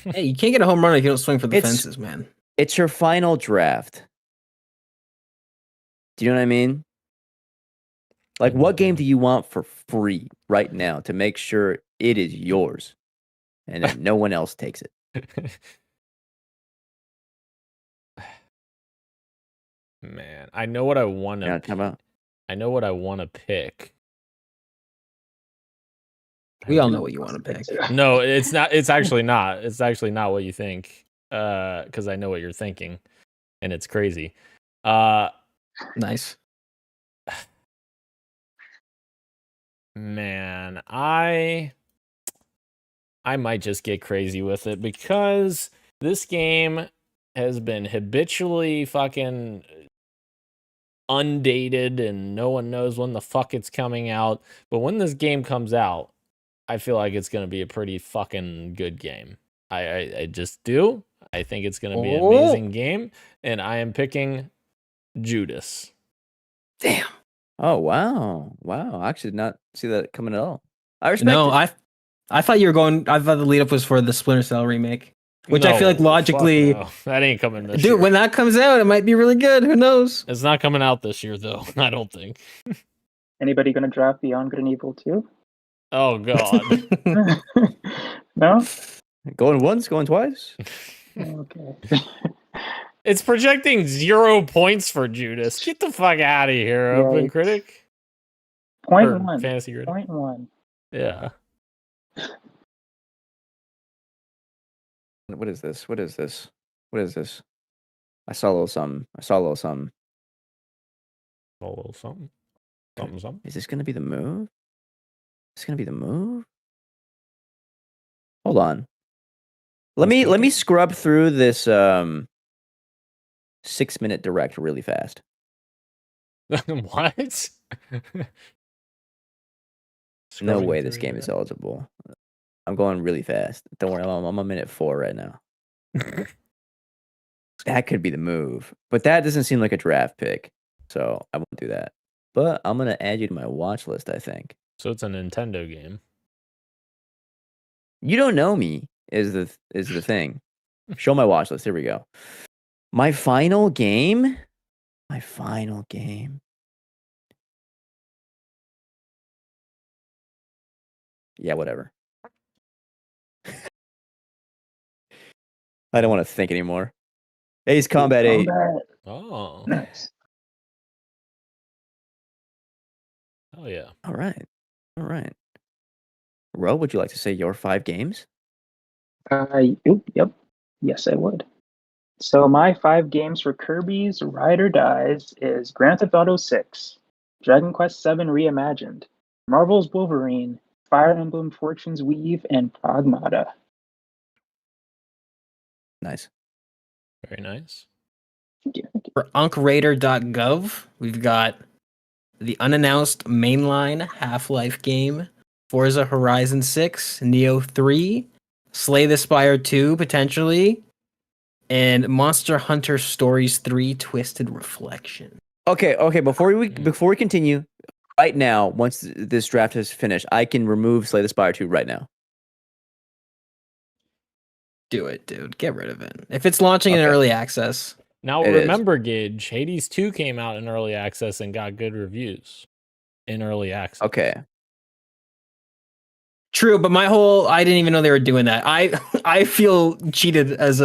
Hey, you can't get a home run if you don't swing for the fences, man. It's your final draft. Do you know what I mean? Like, what game do you want for free right now to make sure it is yours and that no one else takes it? Man, I know what I want to. I know what I want to pick. We all know what you want to pick. No, it's not. It's actually not. It's actually not what you think. Because I know what you're thinking, and it's crazy. Nice. Man, I might just get crazy with it because this game has been habitually fucking undated and no one knows when the fuck it's coming out. But when this game comes out, I feel like it's going to be a pretty fucking good game. I just do. I think it's going to be an amazing game. And I am picking Judas. Damn. Oh, wow. I actually did not see that coming at all. I respect it. I thought you were going. I thought the lead up was for the Splinter Cell remake, which I feel like logically, that ain't coming this year. Dude, when that comes out, it might be really good. Who knows? It's not coming out this year, though. I don't think. Anybody gonna draft Beyond Good and Evil 2? Oh God. No. Going once, going twice. Okay. It's projecting 0 points for Judas. Get the fuck out of here, Open Critic. Point one. Fantasy Critic. 0.1. Yeah. What is this? I saw a little something. A little something. Something. Is this gonna be the move? Hold on. Let me scrub through this 6-minute direct really fast. What? No way this game is eligible. I'm going really fast. Don't worry, I'm on minute 4 right now. That could be the move. But that doesn't seem like a draft pick. So I won't do that. But I'm going to add you to my watch list, I think. So it's a Nintendo game. You don't know me is the thing. Show my watch list. Here we go. My final game. Yeah, whatever. I don't want to think anymore. Ace Combat 8. Oh. Nice. Oh, yeah. All right. Ro, would you like to say your 5 games? Yep. Yes, I would. So my 5 games for Kirby's Ride or Dies is Grand Theft Auto 6, Dragon Quest VII Reimagined, Marvel's Wolverine, Fire Emblem Fortune's Weave, and Pragmata. Nice. Very nice. Thank you. For UncRaider.gov, we've got the unannounced mainline Half-Life game, Forza Horizon 6, Neo 3, Slay the Spire 2, potentially, and Monster Hunter Stories 3 Twisted Reflection. Okay. Before we continue, right now, once this draft is finished, I can remove Slay the Spire 2 right now. Do it, dude. Get rid of it. If it's launching in early access. Now remember, Gage, Hades 2 came out in early access and got good reviews in early access. Okay. True, but I didn't even know they were doing that. I feel cheated as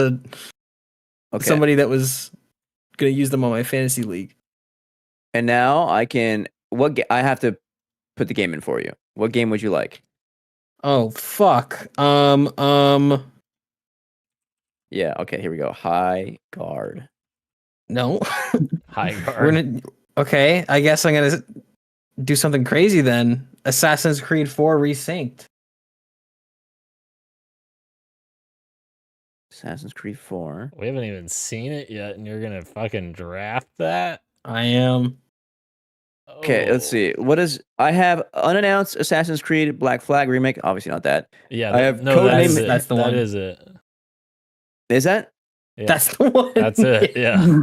somebody that was gonna use them on my fantasy league. And now I have to put the game in for you. What game would you like? Oh fuck. Yeah, okay, here we go. High Guard. No. High Guard. Okay, I guess I'm gonna do something crazy then. Assassin's Creed 4 Resynced. Assassin's Creed 4. We haven't even seen it yet, and you're gonna fucking draft that? I am. Okay, let's see. I have unannounced Assassin's Creed Black Flag remake. Obviously not that. Yeah, I have Codename. That's the one. That is it. Is that? Yeah. That's the one. That's it. Yeah.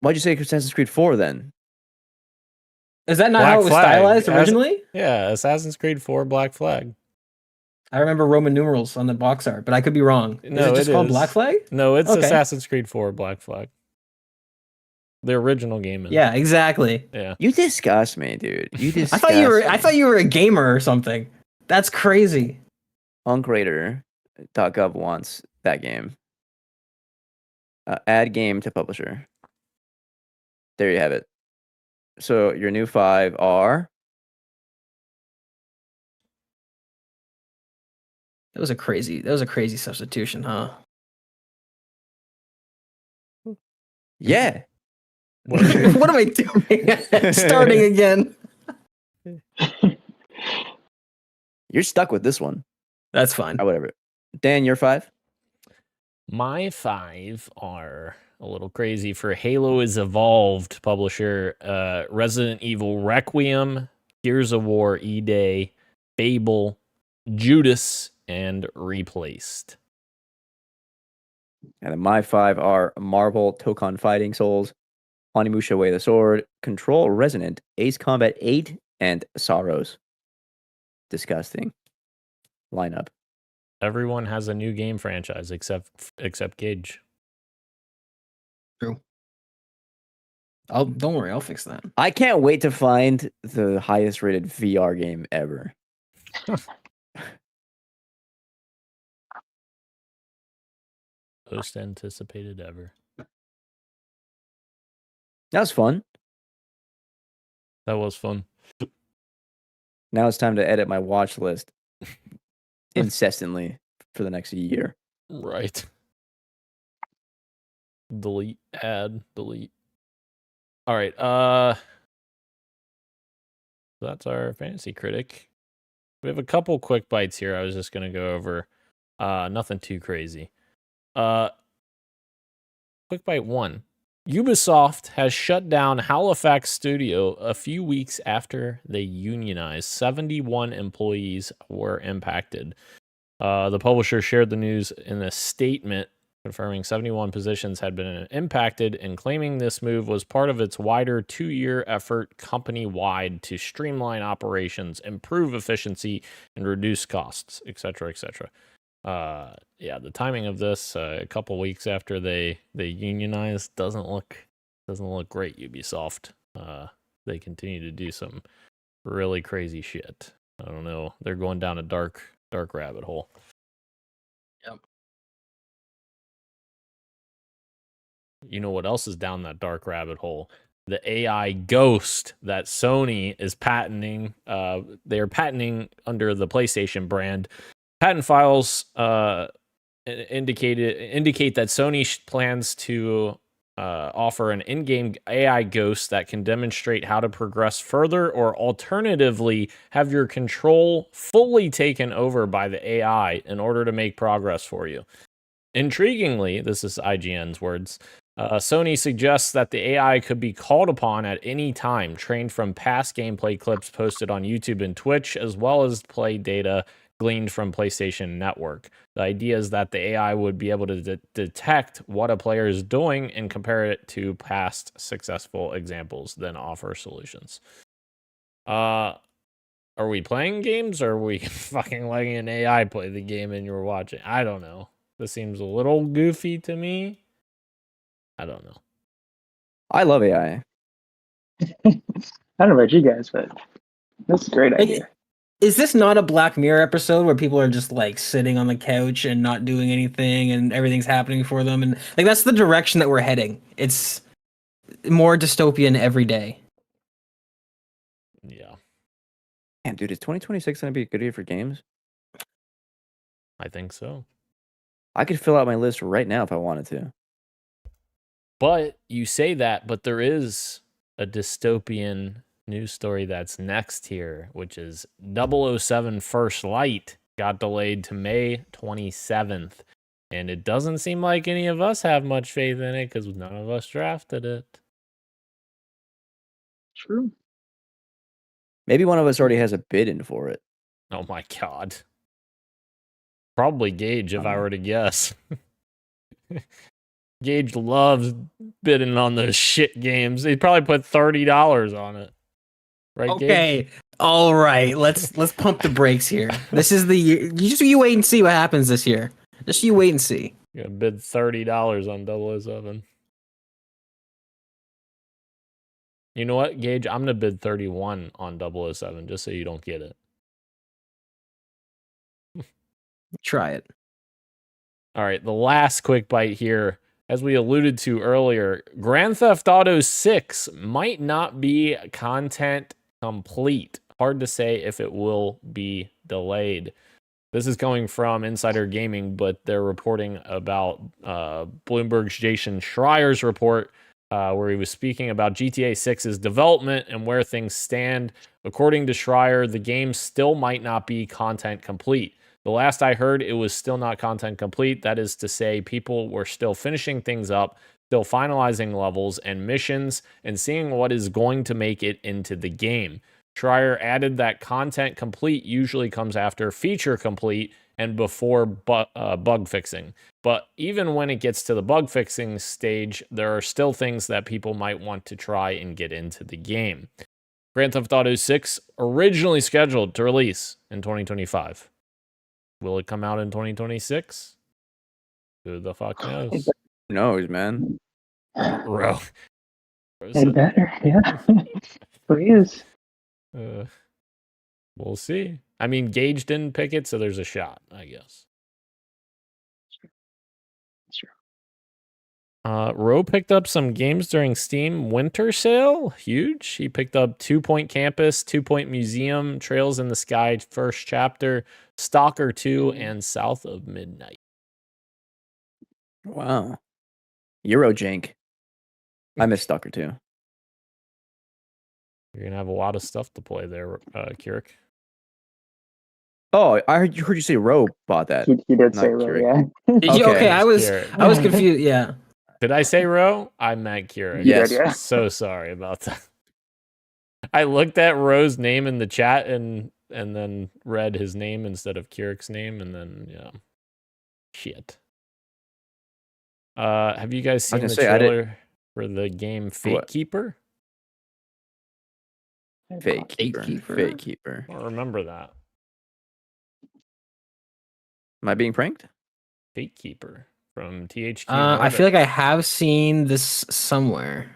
Why'd you say Assassin's Creed 4 then? Is that not Black how it was Flag. stylized originally? Yeah, Assassin's Creed 4 Black Flag. I remember Roman numerals on the box art, but I could be wrong. Is No, it just called Black Flag? No, it's Okay. Assassin's Creed 4 Black Flag. The original game. Yeah, exactly. Yeah. You disgust me, dude. You disgust I thought you were a gamer or something. That's crazy. UncRaider.gov wants that game. Add game to publisher. There you have it. So your new 5 are. That was a crazy substitution, huh? Yeah. What am I doing? Starting again. You're stuck with this one. That's fine. Whatever. Dan, your 5? My 5 are a little crazy for Halo is Evolved publisher, Resident Evil Requiem, Gears of War E-Day, Fable, Judas, and Replaced. And then my 5 are Marvel, Tokon Fighting Souls, Onimusha Way of the Sword, Control Resonant, Ace Combat 8, and Sorrows. Disgusting lineup. Everyone has a new game franchise except Gage. True. Don't worry, I'll fix that. I can't wait to find the highest rated VR game ever. Most anticipated ever. That was fun. That was fun. Now it's time to edit my watch list incessantly for the next year. Right. Delete, add, delete. All right. That's our Fantasy Critic. We have a couple quick bites here. I was just going to go over. Nothing too crazy. Quick bite 1. Ubisoft has shut down Halifax studio a few weeks after they unionized. 71 employees were impacted. The publisher shared the news in a statement confirming 71 positions had been impacted and claiming this move was part of its wider 2-year effort company-wide to streamline operations, improve efficiency, and reduce costs, etc., etc. Yeah, the timing of this a couple weeks after they unionized doesn't look great. Ubisoft, they continue to do some really crazy shit. I don't know. They're going down a dark rabbit hole. Yep. You know what else is down that dark rabbit hole? The AI ghost that Sony is patenting. They're patenting under the PlayStation brand. Patent files indicate that Sony plans to offer an in-game AI ghost that can demonstrate how to progress further, or alternatively, have your control fully taken over by the AI in order to make progress for you. Intriguingly, this is IGN's words, Sony suggests that the AI could be called upon at any time, trained from past gameplay clips posted on YouTube and Twitch, as well as play data gleaned from PlayStation Network. The idea is that the AI would be able to detect what a player is doing and compare it to past successful examples, then offer solutions. Are we playing games, or are we fucking letting an AI play the game and you're watching? I don't know. This seems a little goofy to me. I don't know. I love AI. I don't know about you guys, but that's a great idea. Is this not a Black Mirror episode where people are just like sitting on the couch and not doing anything and everything's happening for them? And like that's the direction that we're heading. It's more dystopian every day. Yeah. Damn, dude, is 2026 going to be a good year for games? I think so. I could fill out my list right now if I wanted to. But you say that, but there is a dystopian news story that's next here, which is 007 First Light got delayed to May 27th. And it doesn't seem like any of us have much faith in it because none of us drafted it. True. Maybe one of us already has a bid in for it. Oh my God. Probably Gage, if I were to guess. Gage loves bidding on those shit games. He'd probably put $30 on it. Right, Okay. Gage? All right. Let's pump the brakes here. This is the year. You wait and see what happens this year. Just you wait and see. You're gonna bid $30 on 007. You know what, Gage? I'm gonna bid 31 on 007 just so you don't get it. Try it. All right, the last quick bite here. As we alluded to earlier, Grand Theft Auto 6 might not be content complete. Hard to say if it will be delayed. This is coming from Insider Gaming, but they're reporting about Bloomberg's Jason Schreier's report where he was speaking about GTA 6's development and where things stand. According to Schreier, the game still might not be content complete. The last I heard, it was still not content complete. That is to say, people were still finishing things up, still finalizing levels and missions, and seeing what is going to make it into the game. Schreier added that content complete usually comes after feature complete and before bug fixing. But even when it gets to the bug fixing stage, there are still things that people might want to try and get into the game. Grand Theft Auto 6 originally scheduled to release in 2025. Will it come out in 2026? Who the fuck knows? Who knows, man? Bro. It better, yeah. Please. We'll see. I mean, Gage didn't pick it, so there's a shot, I guess. Sure. Ro picked up some games during Steam Winter Sale. Huge. He picked up 2 Point Campus, 2 Point Museum, Trails in the Sky First Chapter, Stalker 2, and South of Midnight. Wow. Eurojank. I miss Stalker 2. You're going to have a lot of stuff to play there, Kirik. Oh, I heard you say Ro bought that. He did Not say Ro, Keurig. yeah. Okay, I was confused. Yeah. Did I say Ro? I meant Kirik. Yes. Yeah. So sorry about that. I looked at Ro's name in the chat and then read his name instead of Kirik's name, and then shit. Have you guys seen the trailer for the game Fate Keeper? Fate Keeper. I don't remember that. Am I being pranked? Fate Keeper from THQ. I feel like I have seen this somewhere.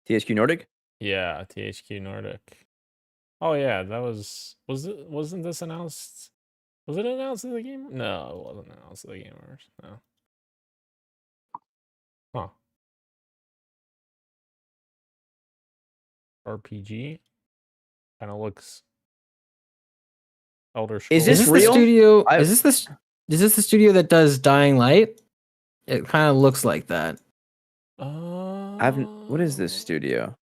THQ Nordic? Yeah, THQ Nordic. Oh yeah, that wasn't this announced? Was it announced as a game? No, it wasn't announced as a game. No. Huh. RPG. Kind of looks Elder Scrolls. Is this the real? studio? Is this the studio that does Dying Light? It kind of looks like that. What is this studio?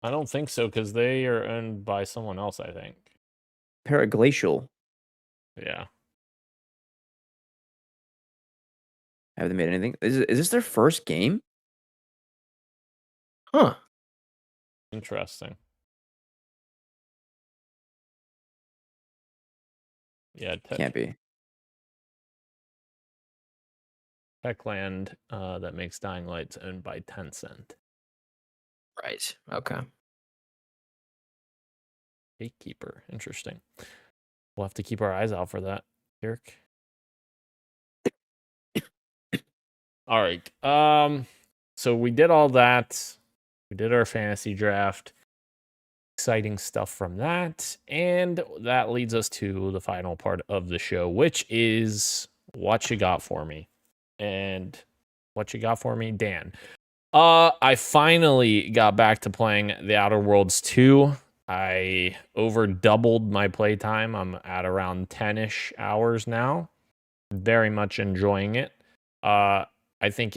I don't think so, because they are owned by someone else, I think. Paraglacial. Yeah. Have they made anything? Is this their first game? Huh. Interesting. Yeah, Can't be. Techland that makes Dying Light's owned by Tencent. Right. Okay. Gatekeeper. Interesting. We'll have to keep our eyes out for that, Eric. All right. So we did all that. We did our fantasy draft. Exciting stuff from that. And that leads us to the final part of the show, which is what you got for me. And what you got for me, Dan? I finally got back to playing The Outer Worlds 2. I over doubled my playtime. I'm at around 10-ish hours now. Very much enjoying it. I think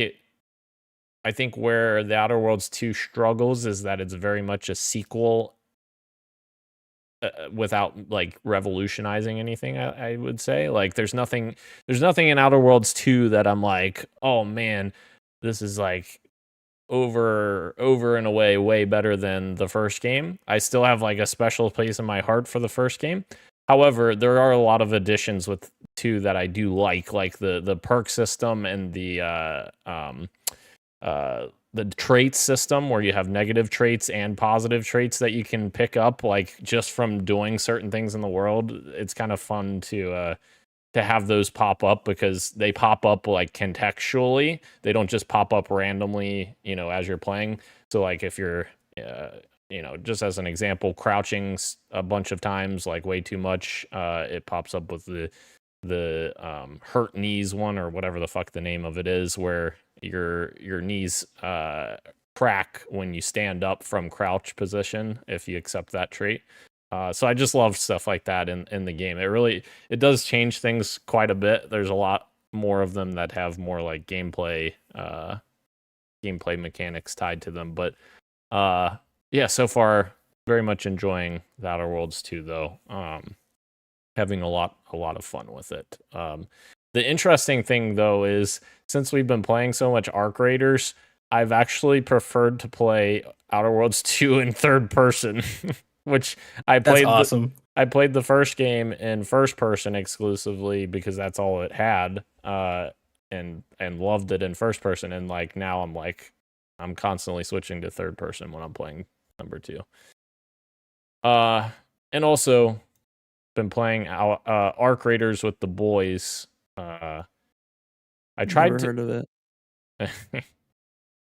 where The Outer Worlds 2 struggles is that it's very much a sequel without like revolutionizing anything. I would say like there's nothing in Outer Worlds 2 that I'm like, oh man, this is like over and away way better than the first game. I still have like a special place in my heart for the first game. However, there are a lot of additions with 2 that I do like the perk system and the trait system where you have negative traits and positive traits that you can pick up like just from doing certain things in the world. It's kind of fun to have those pop up because they pop up like contextually. They don't just pop up randomly, as you're playing. So like if you're, just as an example, crouching a bunch of times, like way too much, it pops up with the hurt knees one or whatever the fuck the name of it is, where your knees crack when you stand up from crouch position if you accept that trait. So I just love stuff like that in the game. It does change things quite a bit. There's a lot more of them that have more like gameplay gameplay mechanics tied to them. But yeah, so far very much enjoying the Outer Worlds 2 though. Having a lot of fun with it. The interesting thing though is since we've been playing so much Arc Raiders, I've actually preferred to play Outer Worlds 2 in third person, which I played. That's awesome. I played the first game in first person exclusively because that's all it had, and loved it in first person. And like now I'm constantly switching to third person when I'm playing number 2. And also been playing Arc Raiders with the boys. I tried Never to. heard of it.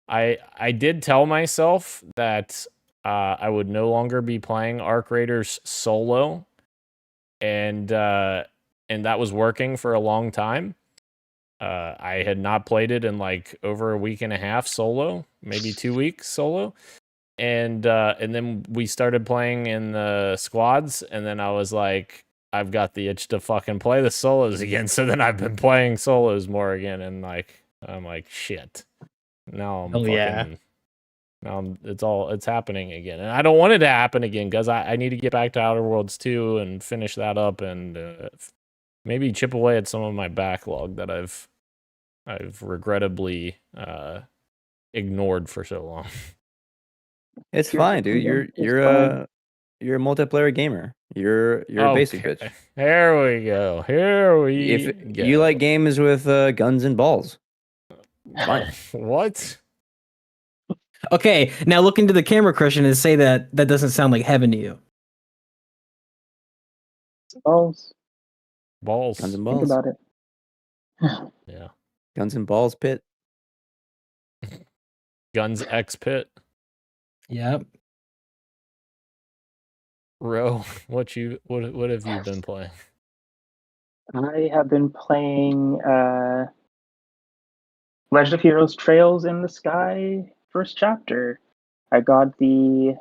I did tell myself that I would no longer be playing Arc Raiders solo, and that was working for a long time. I had not played it in like over a week and a half solo, maybe 2 weeks solo, and then we started playing in the squads, and then I was like, I've got the itch to fucking play the solos again. So then I've been playing solos more again, and like I'm like shit. Now I'm now it's happening again, and I don't want it to happen again because I need to get back to Outer Worlds 2 and finish that up and maybe chip away at some of my backlog that I've regrettably ignored for so long. It's fine, dude. You're a multiplayer gamer. You're a basic bitch. Here we go. If you like games with guns and balls, fine. What? Okay, now look into the camera, Christian, and say that doesn't sound like heaven to you. Balls. Guns and Think balls. about it. Yeah. Guns and balls pit. Guns X Pit. Yep. Ro, what have you been playing? I have been playing Legend of Heroes Trails in the Sky first chapter. I got the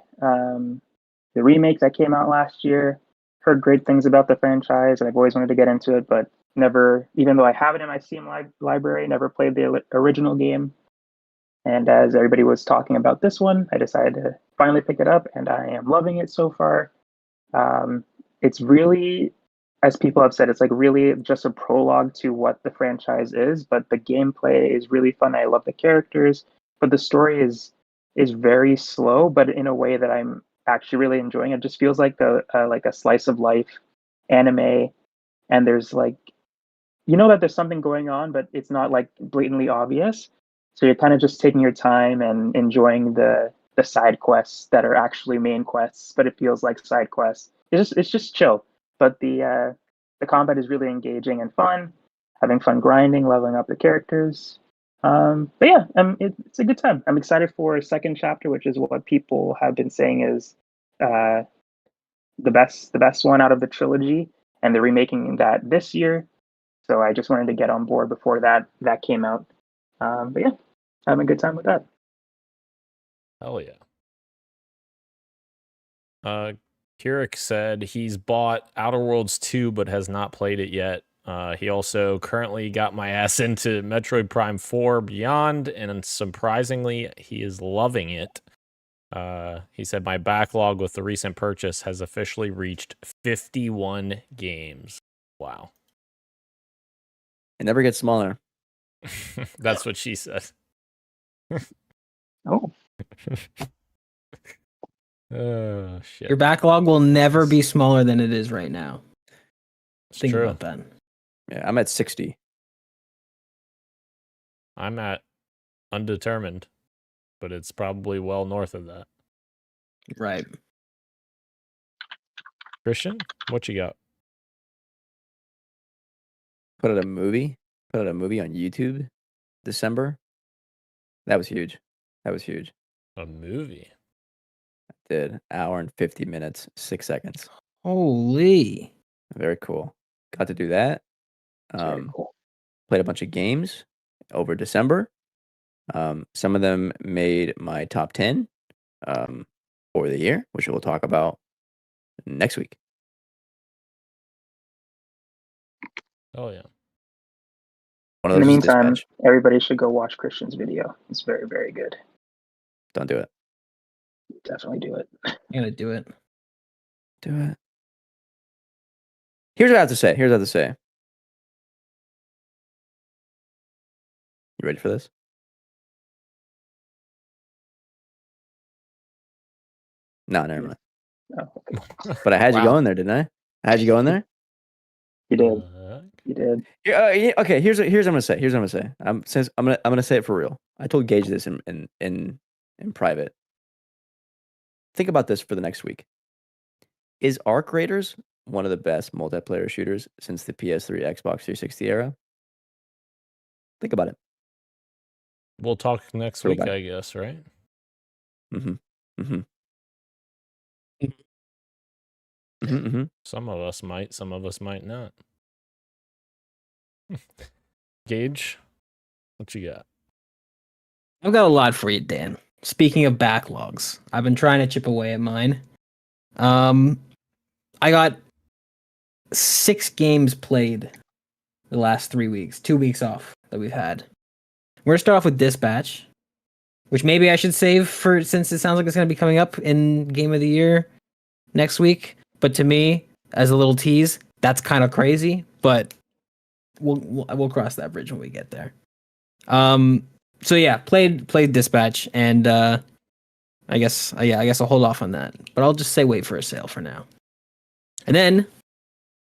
remake that came out last year. Heard great things about the franchise, and I've always wanted to get into it, but never, even though I have it in my Steam library, never played the original game. And as everybody was talking about this one, I decided to finally pick it up, and I am loving it so far. It's really, as people have said, it's like really just a prologue to what the franchise is, but the gameplay is really fun. I love the characters, but the story is very slow, but in a way that I'm actually really enjoying. It just feels like like a slice of life anime, and there's like, you know that there's something going on, but it's not like blatantly obvious. So you're kind of just taking your time and enjoying the side quests that are actually main quests, but it feels like side quests. It's just chill. But the combat is really engaging and fun. Having fun grinding, leveling up the characters. But yeah, it's a good time. I'm excited for a second chapter, which is what people have been saying is the best one out of the trilogy, and they're remaking that this year. So I just wanted to get on board before that came out. But yeah, having a good time with that. Hell yeah. Kirik said he's bought Outer Worlds 2 but has not played it yet. He also currently got my ass into Metroid Prime 4 Beyond, and surprisingly, he is loving it. He said, my backlog with the recent purchase has officially reached 51 games. Wow. It never gets smaller. That's what she said. Oh. Oh, shit. Your backlog will never be smaller than it is right now. Think true. about that. Yeah, I'm at 60. I'm at undetermined, but it's probably well north of that. Right. Christian, what you got? Put out a movie on YouTube December. That was huge. A movie? I did. Hour and 50 minutes, 6 seconds. Holy. Very cool. Got to do that. Very cool. Played a bunch of games over December. Some of them made my top 10 for the year, which we'll talk about next week. Oh, yeah. One of In the those is meantime, Dispatch. everybody should go watch Christian's video. It's very, very good. Don't do it. Definitely do it. I'm gonna do it. Do it. Here's what I have to say. You ready for this? No, never mind. Oh, okay. But I had you going there, didn't I? I had you going there. You did. You did. Okay. Here's what I'm gonna say. I'm gonna say it for real. I told Gage this in private. Think about this for the next week. Is Arc Raiders one of the best multiplayer shooters since the PS3, Xbox 360 era? Think about it. We'll talk next week, I guess, right? Some of us might, some of us might not. Gage, what you got? I've got a lot for you, Dan. Speaking of backlogs, I've been trying to chip away at mine. I got 6 games played the last 3 weeks, 2 weeks off that we've had. We're gonna start off with Dispatch, which maybe I should save for, since it sounds like it's gonna be coming up in Game of the Year next week. But to me, as a little tease, that's kind of crazy. But we'll cross that bridge when we get there. So yeah, played Dispatch, and I guess I'll hold off on that. But I'll just say wait for a sale for now. And then,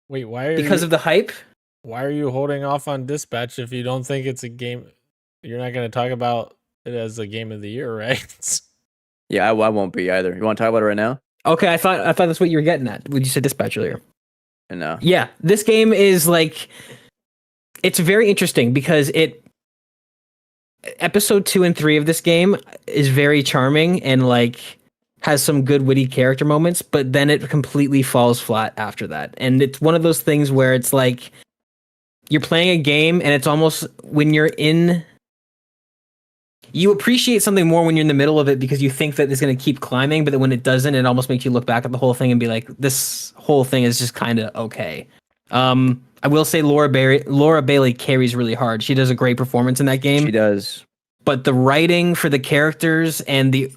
wait, why? Because of the hype. Why are you holding off on Dispatch if you don't think it's a game? You're not going to talk about it as a game of the year, right? Yeah, I won't be either. You want to talk about it right now? Okay, I thought that's what you were getting at when you said Dispatch earlier. No. Yeah, this game is like, it's very interesting because episode 2 and 3 of this game is very charming and like has some good witty character moments, but then it completely falls flat after that. And it's one of those things where it's like you're playing a game and it's almost when you appreciate something more when you're in the middle of it because you think that it's going to keep climbing, but then when it doesn't, it almost makes you look back at the whole thing and be like, this whole thing is just kind of okay. I will say Laura Bailey carries really hard. She does a great performance in that game. She does. But the writing for the characters and the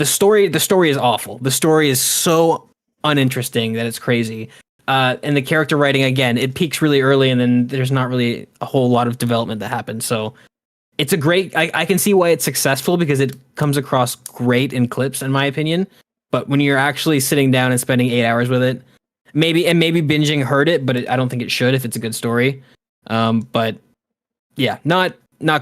story is awful. The story is so uninteresting that it's crazy. And the character writing, again, it peaks really early and then there's not really a whole lot of development that happens. So it's a great, I can see why it's successful because it comes across great in clips, in my opinion. But when you're actually sitting down and spending 8 hours with it, maybe binging hurt it, but I don't think it should if it's a good story. But yeah, not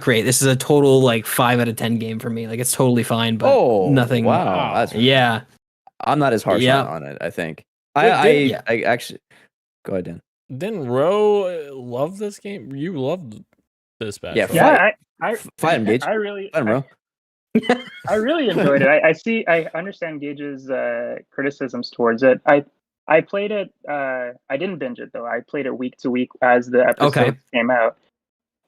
great. This is a total like 5 out of 10 game for me. Like it's totally fine, but nothing. Wow. Yeah. I'm not as harsh on it, I think. Wait, I actually go ahead, Dan. Didn't Ro love this game? You loved Dispatch. Yeah, I fight him, Gage. I really, Fight him, Ro. I really enjoyed it. I understand Gage's criticisms towards it. I played it. I didn't binge it though. I played it week to week as the episodes came out.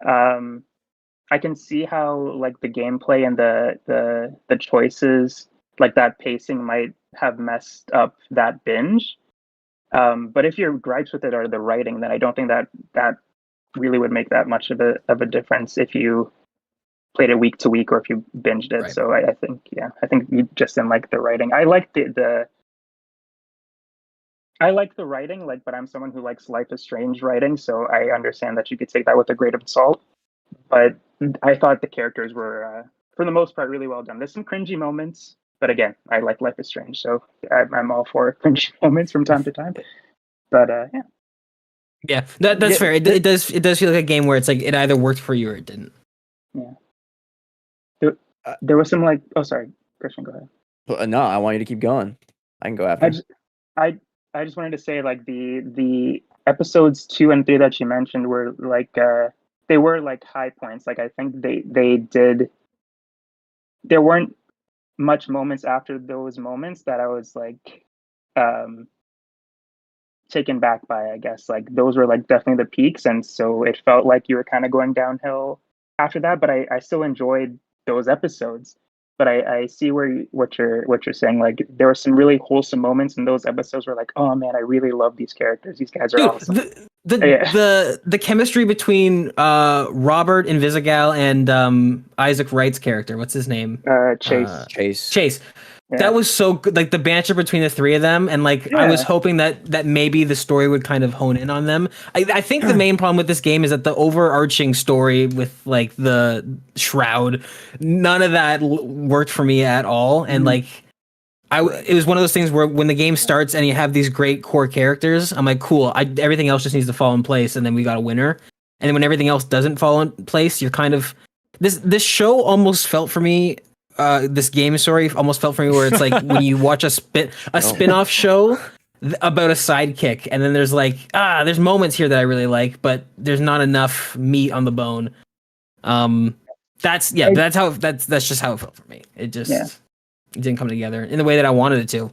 I can see how like the gameplay and the choices, like that pacing, might have messed up that binge. But if your gripes with it are the writing, then I don't think that really would make that much of a difference if you played it week to week or if you binged it. Right. So I think you just didn't like the writing. I like I like the writing, but I'm someone who likes Life is Strange writing, so I understand that you could take that with a grain of salt. But I thought the characters were, for the most part, really well done. There's some cringy moments, but again, I like Life is Strange, so I'm all for cringy moments from time to time. But yeah. Yeah, that's fair. It does feel like a game where it's like it either worked for you or it didn't. Yeah. There was some oh, sorry, Christian, go ahead. Well, no, I want you to keep going. I can go after. I just wanted to say the episodes 2 and 3 that you mentioned were they were high points. I think they did. There weren't much moments after those moments that I was taken back by, I guess. Those were definitely the peaks, and so it felt like you were kind of going downhill after that. But I still enjoyed those episodes. But I see what you're saying. There were some really wholesome moments in those episodes where oh man, I really love these characters. These guys are awesome. the chemistry between Robert Invisigal and Isaac Wright's character, what's his name? Chase. Yeah. That was so good, like the banter between the three of them, and like I was hoping that maybe the story would kind of hone in on them. I think the main problem with this game is that the overarching story with like the Shroud, none of that worked for me at all, and like it was one of those things where when the game starts and you have these great core characters, I'm like, cool, everything else just needs to fall in place, and then we got a winner. And then when everything else doesn't fall in place, you're kind of this show almost felt for me. This game story almost felt for me where it's like when you watch a spin-off show about a sidekick, and then there's like there's moments here that I really like, but there's not enough meat on the bone. That's just how it felt for me. It just it didn't come together in the way that I wanted it to.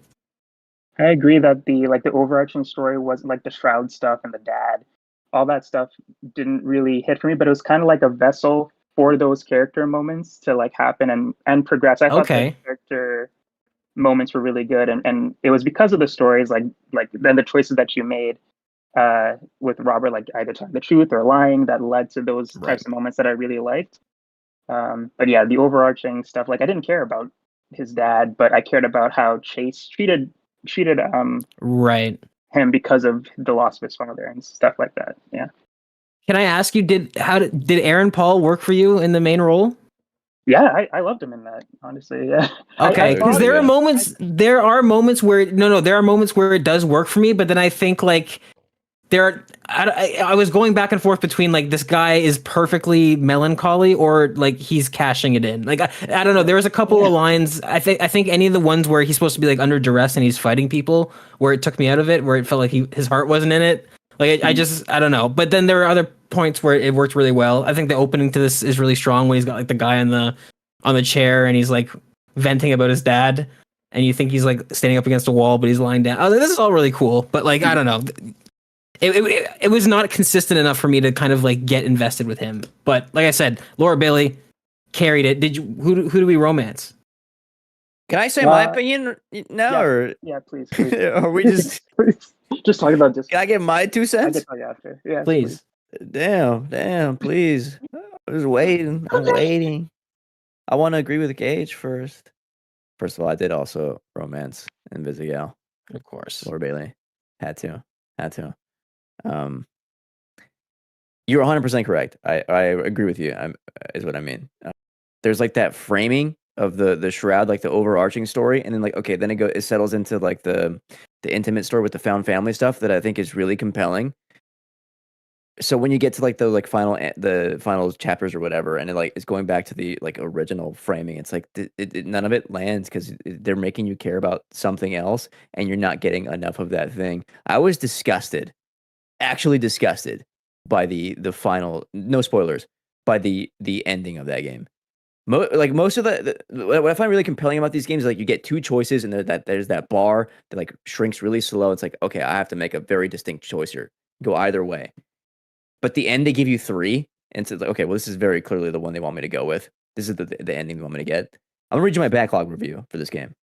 I agree that the overarching story was like the Shroud stuff and the dad, all that stuff didn't really hit for me, but it was kind of like a vessel for those character moments to like happen and progress. I thought the character moments were really good, and it was because of the stories, like then the choices that you made with Robert, like either telling the truth or lying, that led to those types of moments that I really liked. But yeah, the overarching stuff, like I didn't care about his dad, but I cared about how Chase treated him because of the loss of his father and stuff like that. Yeah. Can I ask you, did Aaron Paul work for you in the main role? Yeah, I loved him in that, honestly. Yeah. Okay, because there are moments where it does work for me, but then I think like I was going back and forth between like this guy is perfectly melancholy or like he's cashing it in. Like I don't know. There was a couple of lines. I think any of the ones where he's supposed to be like under duress and he's fighting people, where it took me out of it, where it felt like his heart wasn't in it. Like I don't know. But then there are other points where it worked really well. I think the opening to this is really strong when he's got like the guy on the chair and he's like venting about his dad, and you think he's like standing up against a wall, but he's lying down. This is all really cool, but like I don't know. It was not consistent enough for me to kind of like get invested with him. But like I said, Laura Bailey carried it. Who do we romance? Can I say my opinion now? Please. Or we just just talk about this. Can I get my 2 cents? I can tell you after. Yeah, please. Damn, please. I'm just waiting. I want to agree with Gage first. First of all, I did also romance Invisigal. Of course. Laura Bailey. Had to. You're 100% correct. I agree with you. Is what I mean. There's like that framing of the Shroud, like the overarching story, and then like then it settles into like the intimate story with the found family stuff that I think is really compelling. So when you get to like the final chapters or whatever, and it's going back to the like original framing, it's like none of it lands because they're making you care about something else, and you're not getting enough of that thing. I was actually disgusted by the final. No spoilers. By the ending of that game. Most of what I find really compelling about these games is like you get 2 choices, and there's that bar that like shrinks really slow. It's like, okay, I have to make a very distinct choice here. Go either way. But the end, they give you 3, and so it's like, okay, well, this is very clearly the one they want me to go with. This is the ending they want me to get. I'm gonna read you my backlog review for this game.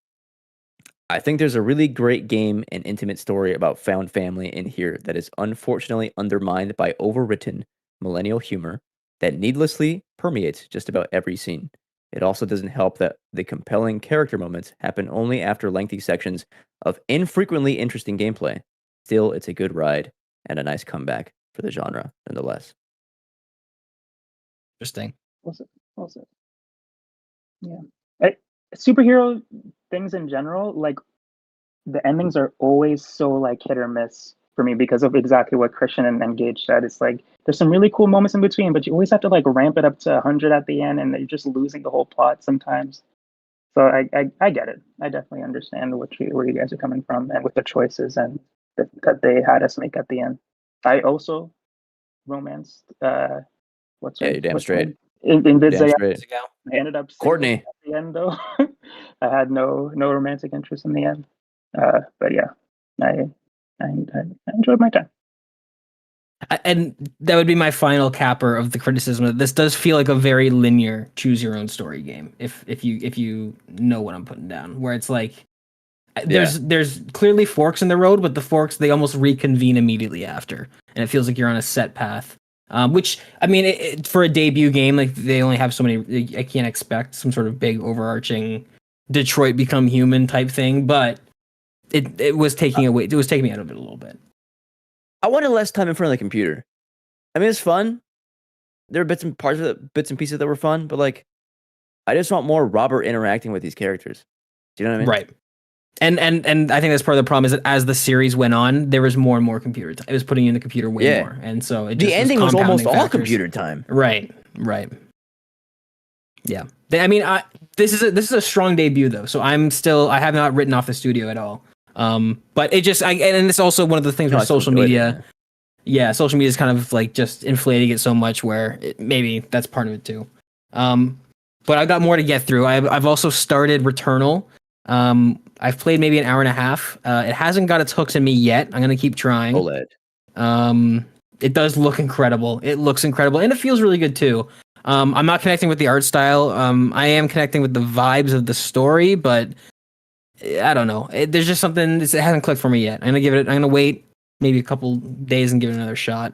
I think there's a really great game and intimate story about found family in here that is unfortunately undermined by overwritten millennial humor that needlessly permeates just about every scene. It also doesn't help that the compelling character moments happen only after lengthy sections of infrequently interesting gameplay. Still, it's a good ride and a nice comeback for the genre, nonetheless. Interesting. Awesome. Yeah. Superhero things in general, like the endings are always so like hit or miss for me because of exactly what Christian and Gage said. It's like there's some really cool moments in between, but you always have to like ramp it up to 100 at the end, and you're just losing the whole plot sometimes. So I get it. I definitely understand where you guys are coming from, and with the choices and that they had us make at the end. I also romanced you're damn straight. In Vidya, I ended up Courtney at the end though. I had no romantic interest in the end. But yeah, I enjoyed my time. And that would be my final capper of the criticism. This does feel like a very linear choose your own story game. If you know what I'm putting down, where it's like There's clearly forks in the road, but the forks, they almost reconvene immediately after, and it feels like you're on a set path. Which, I mean, for a debut game, like they only have so many. I can't expect some sort of big overarching Detroit Become Human type thing, but it was taking away. It was taking me out of it a little bit. I wanted less time in front of the computer. I mean, it's fun. There are bits and pieces that were fun, but like, I just want more Robert interacting with these characters. Do you know what I mean? Right. And I think that's part of the problem is that as the series went on, there was more and more computer time. It was putting you in the computer way more, and so the ending was almost all computer time. Right. Yeah. I mean, this is a strong debut though, so I have not written off the studio at all. But it just and it's also one of the things with social media. Yeah, social media is kind of like just inflating it so much where maybe that's part of it too. But I've got more to get through. I've also started Returnal. I've played maybe an hour and a half. It hasn't got its hooks in me yet. I'm gonna keep trying. OLED. It does look incredible. It looks incredible, and it feels really good too. I'm not connecting with the art style. I am connecting with the vibes of the story, but I don't know. There's just something. It hasn't clicked for me yet. I'm gonna wait maybe a couple days and give it another shot.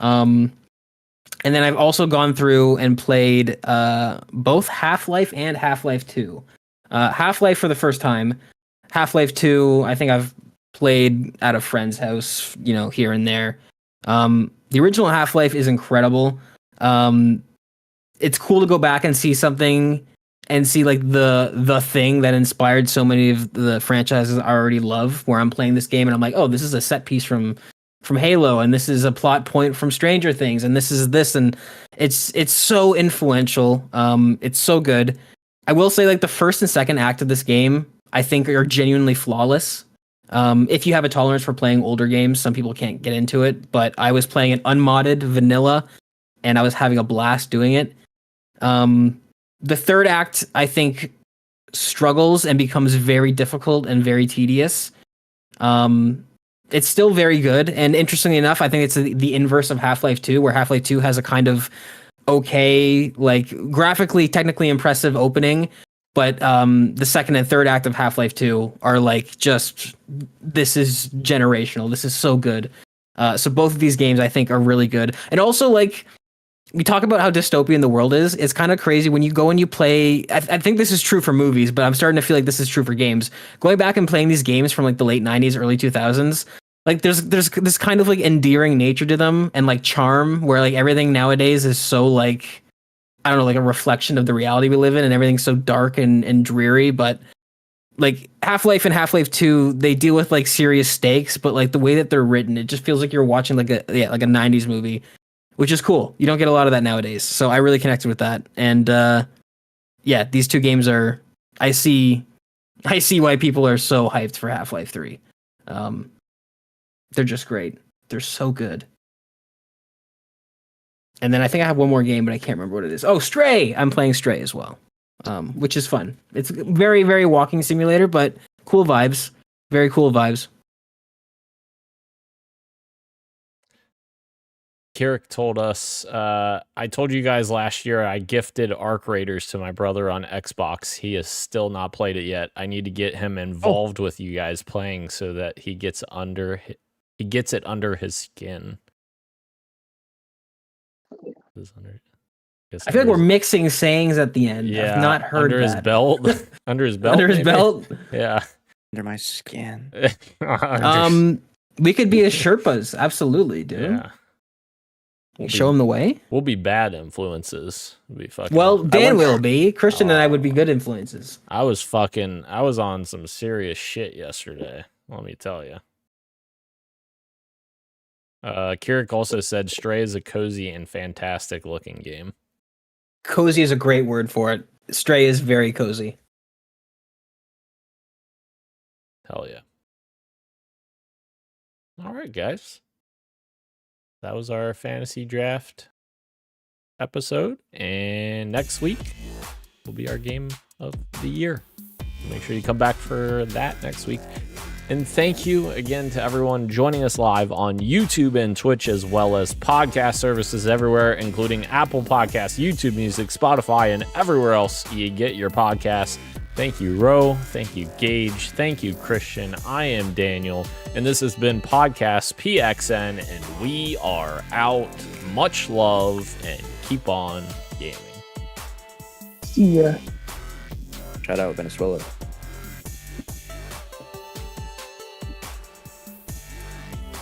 And then I've also gone through and played both Half-Life and Half-Life 2. Half-Life for the first time. Half-Life 2, I think I've played at a friend's house, here and there. The original Half-Life is incredible. It's cool to go back and see something and see like the thing that inspired so many of the franchises I already love, where I'm playing this game and I'm like, oh, this is a set piece from Halo, and this is a plot point from Stranger Things, and this is this, and it's so influential. It's so good. I will say, like, the first and second act of this game, I think, are genuinely flawless. If you have a tolerance for playing older games, some people can't get into it, but I was playing it unmodded vanilla, and I was having a blast doing it. The third act, I think, struggles and becomes very difficult and very tedious. It's still very good, and interestingly enough, I think it's the inverse of Half-Life 2, where Half-Life 2 has a kind of okay, like graphically, technically impressive opening, but the second and third act of Half-Life 2 are like just, this is generational. This is so good. So both of these games I think are really good, and also like, we talk about how dystopian the world is. It's kind of crazy when you go and you play. I think this is true for movies, but I'm starting to feel like this is true for games. Going back and playing these games from like the late 90s, early 2000s, like there's this kind of like endearing nature to them and like charm, where like everything nowadays is so like, I don't know, like a reflection of the reality we live in, and everything's so dark and dreary. But like Half-Life and Half-Life 2, they deal with like serious stakes, but like the way that they're written, it just feels like you're watching like a 90s movie, which is cool. You don't get a lot of that nowadays. So I really connected with that. And these two games are, I see why people are so hyped for Half-Life 3. They're just great. They're so good. And then I think I have one more game, but I can't remember what it is. Oh, Stray! I'm playing Stray as well, which is fun. It's very, very walking simulator, but cool vibes. Very cool vibes. Kirik told us, I told you guys last year I gifted Arc Raiders to my brother on Xbox. He has still not played it yet. I need to get him involved with you guys playing so that he gets it under his skin. I feel like we're mixing sayings at the end. Yeah, I've not heard under that. His belt. Under his belt. Under his belt. Yeah. Under my skin. We could be as Sherpas. Absolutely, dude. Yeah. Show him the way. We'll be bad influences. Dan will be. Christian and I would be good influences. I was on some serious shit yesterday. Let me tell you. Kirik also said Stray is a cozy and fantastic looking game. Cozy is a great word for it. Stray is very cozy. Hell yeah. All right, guys. That was our fantasy draft episode. And next week will be our game of the year. Make sure you come back for that next week. And thank you again to everyone joining us live on YouTube and Twitch, as well as podcast services everywhere, including Apple Podcasts, YouTube Music, Spotify, and everywhere else you get your podcasts. Thank you, Ro. Thank you, Gage. Thank you, Christian. I am Daniel, and this has been Podcast PXN, and we are out. Much love, and keep on gaming. See ya. Shout out Venezuela.